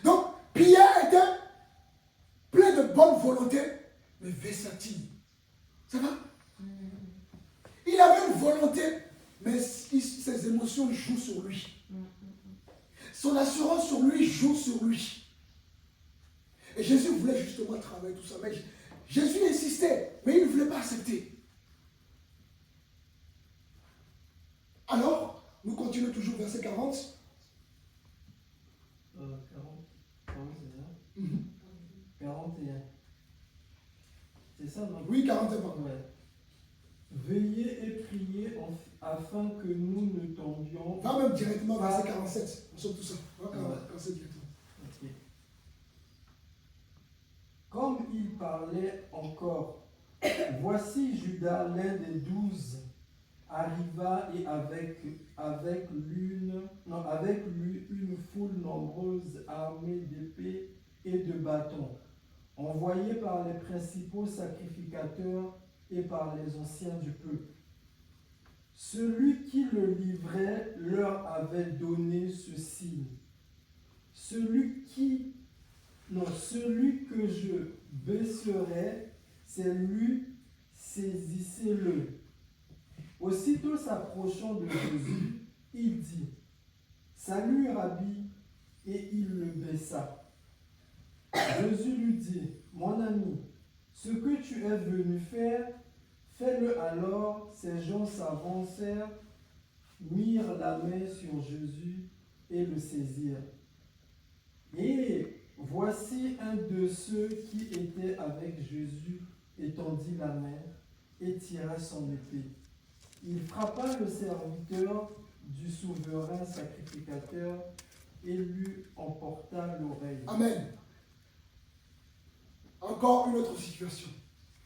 Donc, Pierre était plein de bonne volonté, mais versatile. Ça va? Il avait une volonté, mais ses émotions jouent sur lui. Son assurance sur lui joue sur lui. Et Jésus voulait justement travailler tout ça. Mais Jésus insistait, mais il ne voulait pas accepter. Alors, nous continuons toujours verset 40. 41. C'est ça, non? Oui, 41. Ouais. Veillez et priez afin que nous ne tombions. Va même directement verset 47. On sort tout ça. Va 47 directement. Ok. Comme il parlait encore, voici Judas, l'un des 12, arriva et avec lui une foule nombreuse armée d'épées et de bâtons, envoyés par les principaux sacrificateurs et par les anciens du peuple. Celui qui le livrait leur avait donné ce signe. Celui que je baisserai, c'est lui, saisissez-le. Aussitôt s'approchant de Jésus, il dit, salut Rabbi, et il le baissa. Jésus lui dit, mon ami, ce que tu es venu faire, fais-le alors. Ces gens s'avancèrent, mirent la main sur Jésus et le saisirent. Et voici un de ceux qui étaient avec Jésus étendit la main et tira son épée. Il frappa le serviteur du souverain sacrificateur et lui emporta l'oreille. Amen. Encore une autre situation.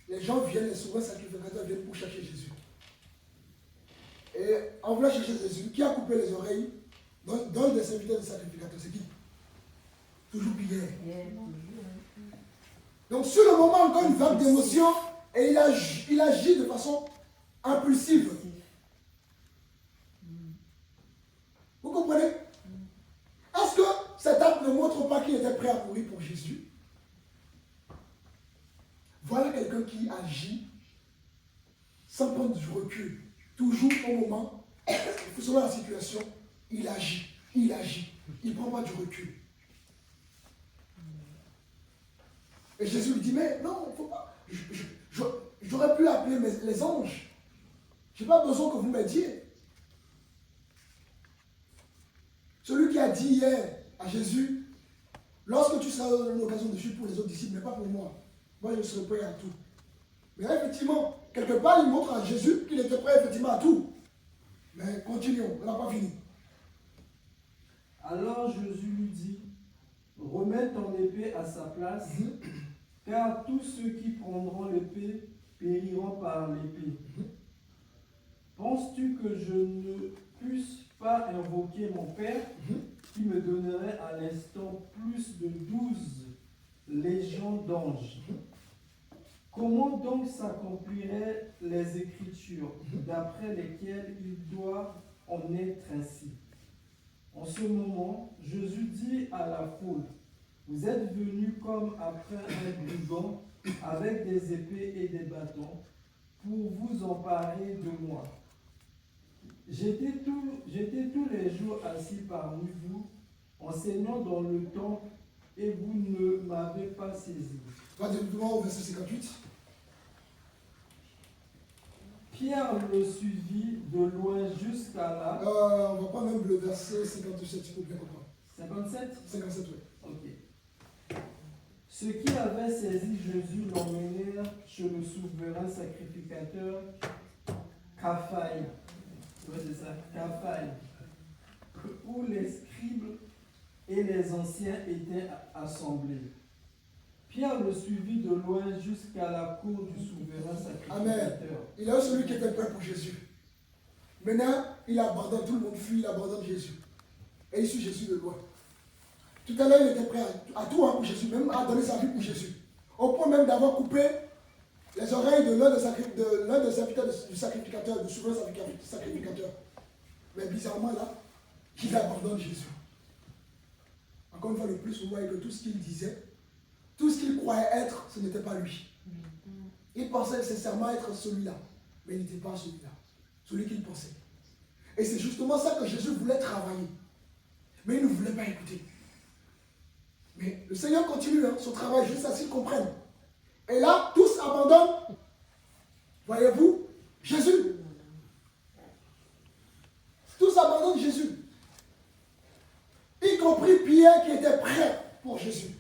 Les gens viennent, les souverains sacrificateurs viennent pour chercher Jésus. Et en voulant chercher Jésus, qui a coupé les oreilles d'un des serviteurs des sacrificateurs? C'est qui? Toujours Pierre. Donc sur le moment, encore une vague d'émotion, et il agit de façon impulsive. Vous comprenez? Est-ce que cet acte ne montre pas qu'il était prêt à mourir pour Jésus? Voilà quelqu'un qui agit sans prendre du recul. Toujours au moment, selon la situation, il agit. Il ne prend pas du recul. Et Jésus lui dit, mais non, il ne faut pas. J'aurais pu appeler les anges. Je n'ai pas besoin que vous m'aidiez. Celui qui a dit hier à Jésus, lorsque tu seras une occasion de chute pour les autres disciples, mais pas pour moi. Moi, je serai prêt à tout. Mais effectivement, quelque part, il montre à Jésus qu'il était prêt effectivement à tout. Mais continuons, on n'a pas fini. Alors Jésus lui dit, remets ton épée à sa place, car tous ceux qui prendront l'épée périront par l'épée. Penses-tu que je ne puisse pas invoquer mon Père, qui me donnerait à l'instant plus de 12 légions d'anges? Comment donc s'accompliraient les Écritures, d'après lesquelles il doit en être ainsi? En ce moment, Jésus dit à la foule, vous êtes venus comme après un brigand, avec des épées et des bâtons, pour vous emparer de moi. J'étais tous les jours assis parmi vous, enseignant dans le temple, et vous ne m'avez pas saisi. Va directement au verset 58. Pierre le suivit de loin jusqu'à là. On va pas même le verset 57, il faut bien comprendre. 57? 57, oui. Ok. Ceux qui avaient saisi Jésus l'emmenèrent chez le souverain sacrificateur Caphaï. Oui, c'est ça, Caphaï. Où les scribes et les anciens étaient assemblés. Pierre le suivit de loin jusqu'à la cour du souverain sacrificateur. Amen. Il y a celui qui était prêt pour Jésus. Maintenant, il abandonne, tout le monde fuit, il abandonne Jésus. Et il suit Jésus de loin. Tout à l'heure, il était prêt à tout pour Jésus, même à donner sa vie pour Jésus. Au point même d'avoir coupé les oreilles de l'un des serviteurs du sacrificateur, du souverain sacrificateur. Mais bizarrement, là, il abandonne Jésus. Encore une fois, le plus, vous voyez que tout ce qu'il disait, tout ce qu'il croyait être, ce n'était pas lui. Il pensait sincèrement être celui-là, mais il n'était pas celui-là, celui qu'il pensait. Et c'est justement ça que Jésus voulait travailler. Mais il ne voulait pas écouter. Mais le Seigneur continue son travail juste à ce qu'ils comprennent. Et là, tous abandonnent, voyez-vous, Jésus. Tous abandonnent Jésus. Y compris Pierre qui était prêt pour Jésus.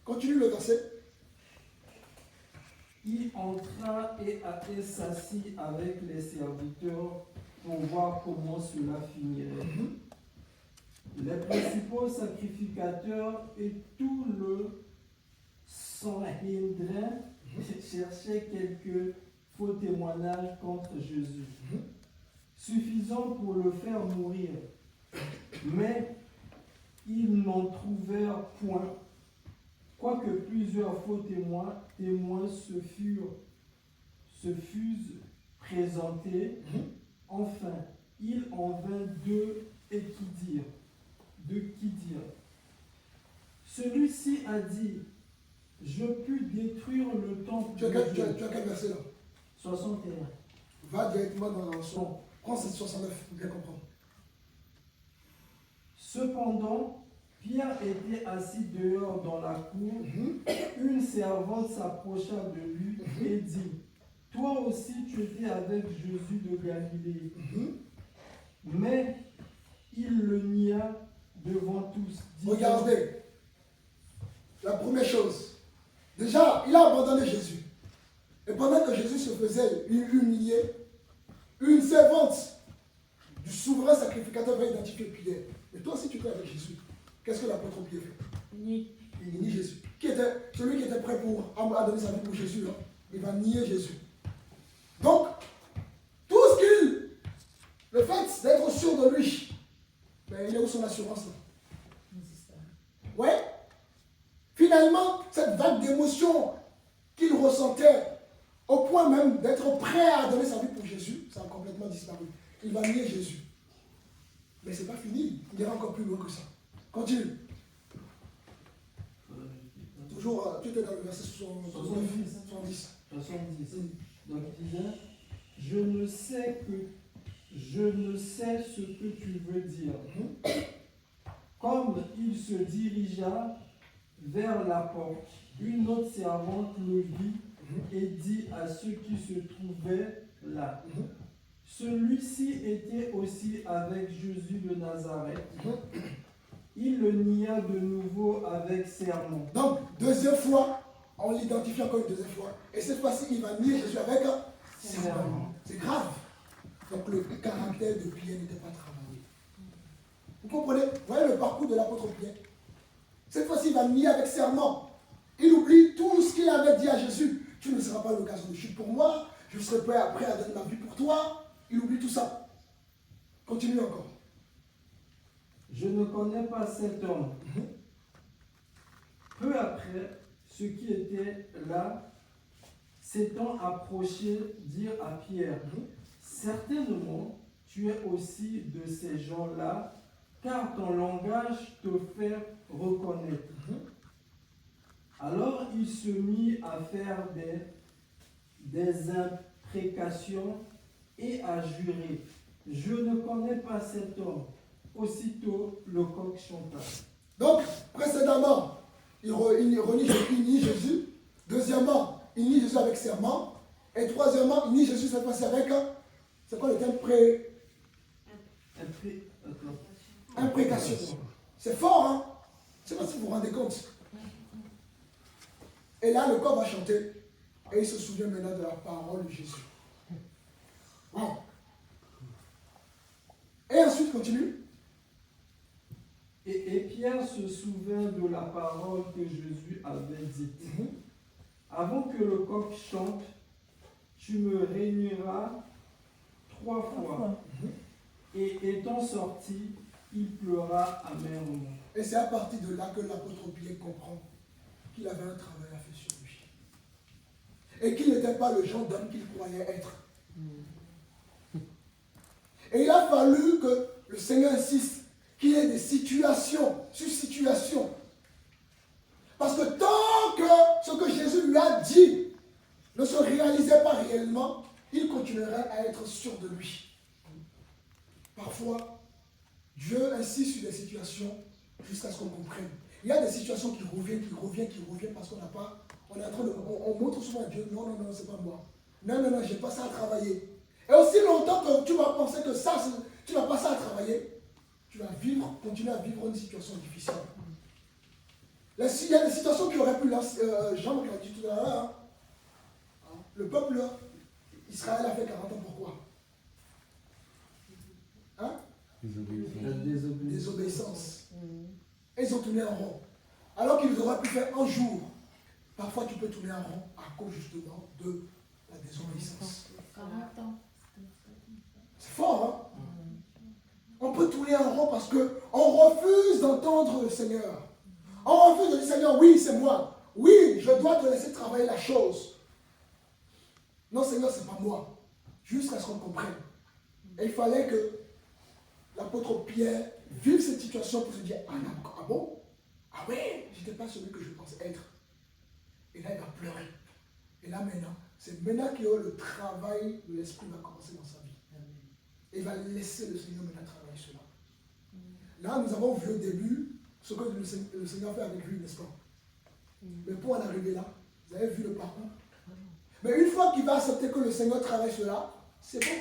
Continue le verset. Il entra et s'assit avec les serviteurs pour voir comment cela finirait. Les principaux sacrificateurs et tout le Sanhédrin cherchaient quelques faux témoignages contre Jésus, suffisants pour le faire mourir. Mais ils n'en trouvèrent point, quoique plusieurs faux témoins se fussent présentés. Enfin, il en vint deux qui dirent, celui-ci a dit, je pus détruire le temple Tu as de Dieu. quel verset là? 61. Va directement dans son. Prends cette 69 pour bien comprendre. Cependant, Pierre était assis dehors dans la cour. Une servante s'approcha de lui et dit, toi aussi tu étais avec Jésus de Galilée. Mais il le nia devant tous. Regardez, la première chose, déjà, il a abandonné Jésus. Et pendant que Jésus se faisait humilier, une servante du souverain sacrificateur va identifier Pierre. Et toi aussi, tu es avec Jésus. Qu'est-ce que l'apôtre Pierre fait? Il nie Jésus. Celui qui était prêt à donner sa vie pour Jésus, hein, il va nier Jésus. Donc, tout ce qu'il... Le fait d'être sûr de lui, ben, il est où son assurance là? Ouais. Finalement, cette vague d'émotions qu'il ressentait, au point même d'être prêt à donner sa vie pour Jésus, ça a complètement disparu. Il va nier Jésus. Mais ce n'est pas fini. Il ira encore plus loin que ça. Continue. Toujours, tu étais dans le verset 70. 70. Donc il disait, je ne sais ce que tu veux dire. Comme il se dirigea vers la porte, une autre servante le vit et dit à ceux qui se trouvaient là, celui-ci était aussi avec Jésus de Nazareth. Il le nia de nouveau avec serment. Donc, deuxième fois, on l'identifie encore une deuxième fois. Et cette fois-ci, il va nier Jésus avec un serment. C'est grave. Donc, le caractère de Pierre n'était pas travaillé. Vous comprenez? Vous voyez le parcours de l'apôtre Pierre? Cette fois-ci, il va nier avec serment. Il oublie tout ce qu'il avait dit à Jésus. Tu ne seras pas l'occasion de chute pour moi. Je serai prêt après à donner ma vie pour toi. Il oublie tout ça. Continue encore. Je ne connais pas cet homme. Peu après, ceux qui étaient là, s'étant approchés, dirent à Pierre, certainement, tu es aussi de ces gens-là, car ton langage te fait reconnaître. Alors il se mit à faire des imprécations et à jurer, je ne connais pas cet homme. Aussitôt, le coq chanta. Donc, précédemment, il nie Jésus. Deuxièmement, il nie Jésus avec serment. Et troisièmement, il nie Jésus cette fois-ci avec c'est quoi le terme? Imprécation. C'est fort, hein? Je ne sais pas si vous vous rendez compte. Et là, le corps va chanter. Et il se souvient maintenant de la parole de Jésus. Wow. Et ensuite, continue. Et Pierre se souvint de la parole que Jésus avait dite. Avant que le coq chante, tu me réuniras 3 fois. Et étant sorti, Il pleura amèrement. Et c'est à partir de là que l'apôtre Pierre comprend qu'il avait un travail à faire sur lui. Et qu'il n'était pas le genre d'homme qu'il croyait être. Et il a fallu que le Seigneur insiste qu'il y ait des situations sur situations. Parce que tant que ce que Jésus lui a dit ne se réalisait pas réellement, il continuerait à être sûr de lui. Parfois, Dieu insiste sur des situations jusqu'à ce qu'on comprenne. Il y a des situations qui reviennent parce qu'on n'a pas... On est en train de... On montre souvent à Dieu, non, c'est pas moi. Non, j'ai pas ça à travailler. Et aussi longtemps que tu vas penser que ça, tu n'as pas ça à travailler, tu vas continuer à vivre une situation difficile. Là, il y a des situations qui auraient pu... Jean l'a dit tout à l'heure, le peuple Israël a fait 40 ans, pourquoi? Désobéissance. Et ils ont tourné en rond. Alors qu'ils auraient pu faire un jour. Parfois, tu peux tourner en rond à cause justement de la désobéissance. 40 ans. C'est fort, hein? On peut tourner en rond parce qu'on refuse d'entendre le Seigneur. On refuse de dire, Seigneur, oui, c'est moi. Oui, je dois te laisser travailler la chose. Non, Seigneur, c'est pas moi. Jusqu'à ce qu'on comprenne. Et il fallait que l'apôtre Pierre vive cette situation pour se dire, ah bon? Ah oui, j'étais pas celui que je pensais être. Et là, il va pleurer. Et là, maintenant, c'est maintenant que le travail de l'esprit va commencer dans sa vie. Et il va laisser le Seigneur maintenant travailler cela. Là, nous avons vu au début ce que le Seigneur fait avec lui, n'est-ce pas? Mais pour en arriver là, vous avez vu le parcours. Mais une fois qu'il va accepter que le Seigneur travaille cela, c'est bon.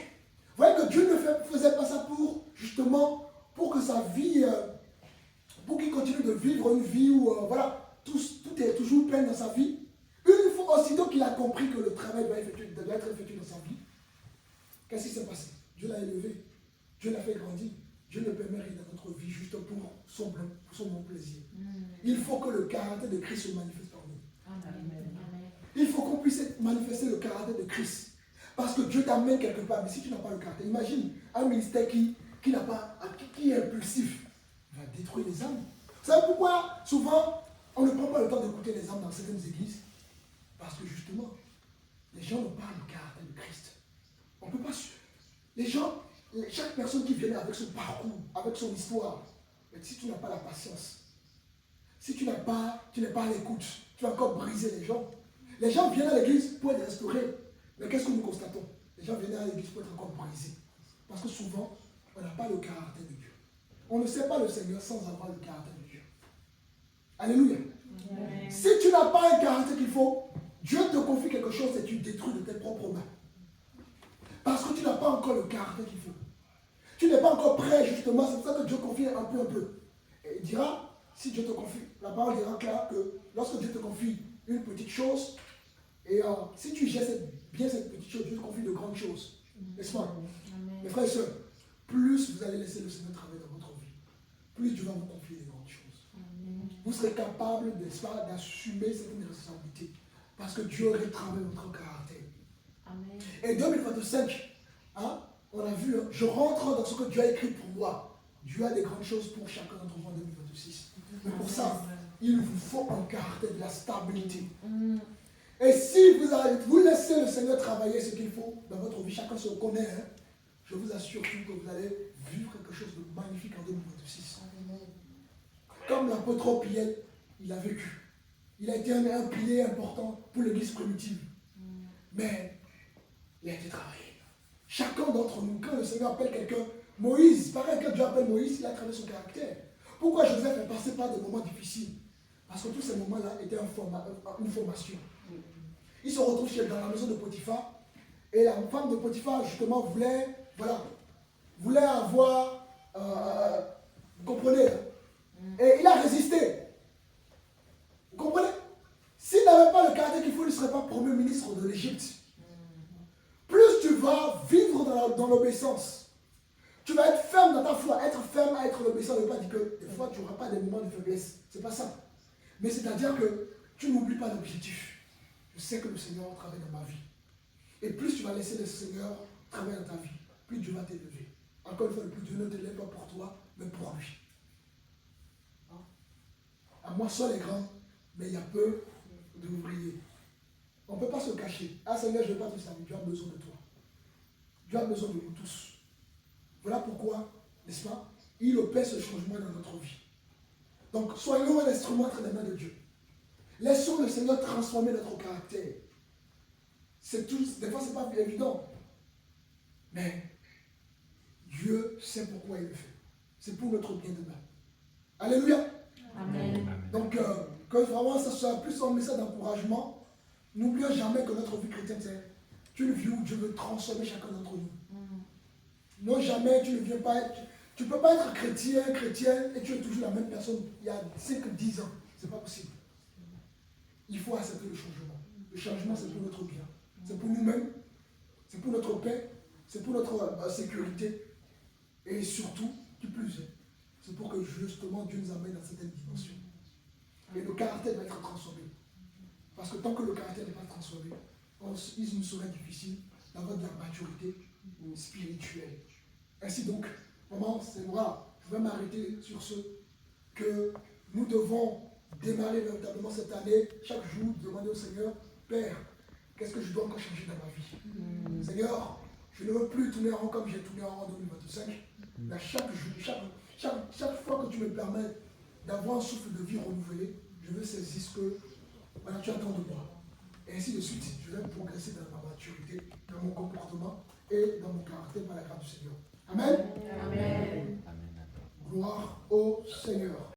Vous voyez que Dieu ne faisait pas ça pour, justement, pour que sa vie, pour qu'il continue de vivre une vie où, voilà, tout est toujours plein dans sa vie. Une fois, aussitôt qu'il a compris que le travail doit être effectué dans sa vie, qu'est-ce qui s'est passé? Dieu l'a élevé, Dieu l'a fait grandir, Dieu ne permet rien dans notre vie juste pour son bon plaisir. Il faut que le caractère de Christ se manifeste en nous. Amen. Il faut qu'on puisse manifester le caractère de Christ. Parce que Dieu t'amène quelque part, mais si tu n'as pas le caractère, imagine un ministère qui est impulsif, il va détruire les âmes. Vous savez pourquoi souvent on ne prend pas le temps d'écouter les âmes dans certaines églises? Parce que justement, les gens n'ont pas le caractère de Christ. On ne peut pas... Les gens, chaque personne qui vient avec son parcours, avec son histoire, mais si tu n'as pas la patience, si tu n'es pas à l'écoute, tu vas encore briser les gens. Les gens viennent à l'église pour être restaurés. Mais qu'est-ce que nous constatons? Les gens viennent à l'église pour être encore brisés. Parce que souvent, on n'a pas le caractère de Dieu. On ne sait pas le Seigneur sans avoir le caractère de Dieu. Alléluia. Amen. Si tu n'as pas un caractère qu'il faut, Dieu te confie quelque chose et tu détruis de tes propres mains. Parce que tu n'as pas encore le caractère qu'il faut. Tu n'es pas encore prêt, justement. C'est pour ça que Dieu confie un peu. Et il dira, si Dieu te confie, la parole dira clair que lorsque Dieu te confie une petite chose, et si tu gères bien cette petite chose, Dieu te confie de grandes choses. N'est-ce pas? Mes frères et sœurs, plus vous allez laisser le Seigneur travailler dans votre vie, plus Dieu va vous confier de grandes choses. Vous serez capable, n'est-ce pas, d'assumer certaines responsabilités. Parce que Dieu aurait travaillé votre caractère. Amen. Et 2025, on a vu, je rentre dans ce que Dieu a écrit pour moi. Dieu a des grandes choses pour chacun d'entre vous en 2026. Mais pour ça, il vous faut un caractère de la stabilité. Et si vous laissez le Seigneur travailler ce qu'il faut dans votre vie, chacun se connaît, je vous assure que vous allez vivre quelque chose de magnifique en 2026. Comme l'apôtre Pierre, il a vécu. Il a été un pilier important pour l'église primitive. Mais il a été travaillé. Chacun d'entre nous, quand le Seigneur appelle quelqu'un, Moïse, pareil, quand Dieu appelle Moïse, il a travaillé son caractère. Pourquoi Joseph est passé par des moments difficiles? Parce que tous ces moments-là étaient une formation. Il se retrouve dans la maison de Potiphar. Et la femme de Potiphar, justement, voulait avoir... vous comprenez? Et il a résisté. Vous comprenez? S'il n'avait pas le caractère qu'il faut, il ne serait pas premier ministre de l'Égypte. Plus tu vas vivre dans l'obéissance, tu vas être ferme dans ta foi. Être ferme à être l'obéissant ne veut pas dire que des fois tu n'auras pas des moments de faiblesse. C'est pas ça. Mais c'est-à-dire que tu n'oublies pas l'objectif. Je sais que le Seigneur travaille dans ma vie. Et plus tu vas laisser le Seigneur travailler dans ta vie, plus Dieu va t'élever. Encore une fois, le plus Dieu ne te lève pas pour toi, mais pour lui. À moi seul est grand, mais il y a peu d'ouvriers. On ne peut pas se cacher. Ah Seigneur, je ne vais pas te servir. Dieu a besoin de toi. Dieu a besoin de nous tous. Voilà pourquoi, n'est-ce pas, il opère ce changement dans notre vie. Donc, soyons un instrument entre les mains de Dieu. Laissons le Seigneur transformer notre caractère. C'est tout, des fois, ce n'est pas évident. Mais Dieu sait pourquoi il le fait. C'est pour notre bien demain. Alléluia. Amen. Donc, que vraiment ça soit plus un message d'encouragement. N'oublions jamais que notre vie chrétienne, c'est une vie où Dieu veut transformer chacun d'entre nous. Non, jamais tu ne viens pas être. Tu ne peux pas être chrétien et tu es toujours la même personne il y a 5-10 ans. Ce n'est pas possible. Il faut accepter le changement. Le changement, c'est pour notre bien. C'est pour nous-mêmes. C'est pour notre paix. C'est pour notre sécurité. Et surtout, qui plus est, c'est pour que justement Dieu nous amène dans certaines dimensions. Et le caractère va être transformé. Parce que tant que le caractère n'est pas transformé, il nous serait difficile d'avoir de la maturité spirituelle. Ainsi donc, maman, c'est moi, je vais m'arrêter sur ce que nous devons démarrer véritablement cette année, chaque jour, demander au Seigneur, Père, qu'est-ce que je dois encore changer dans ma vie? Seigneur, je ne veux plus tourner en rond comme j'ai tourné en rond en 2025. Mais chaque jour, chaque fois que tu me permets d'avoir un souffle de vie renouvelé, je veux saisir ce que voilà, tu attends de moi. Et ainsi de suite, je vais progresser dans ma maturité, dans mon comportement et dans mon caractère par la grâce du Seigneur. Amen. Amen. Gloire au Seigneur.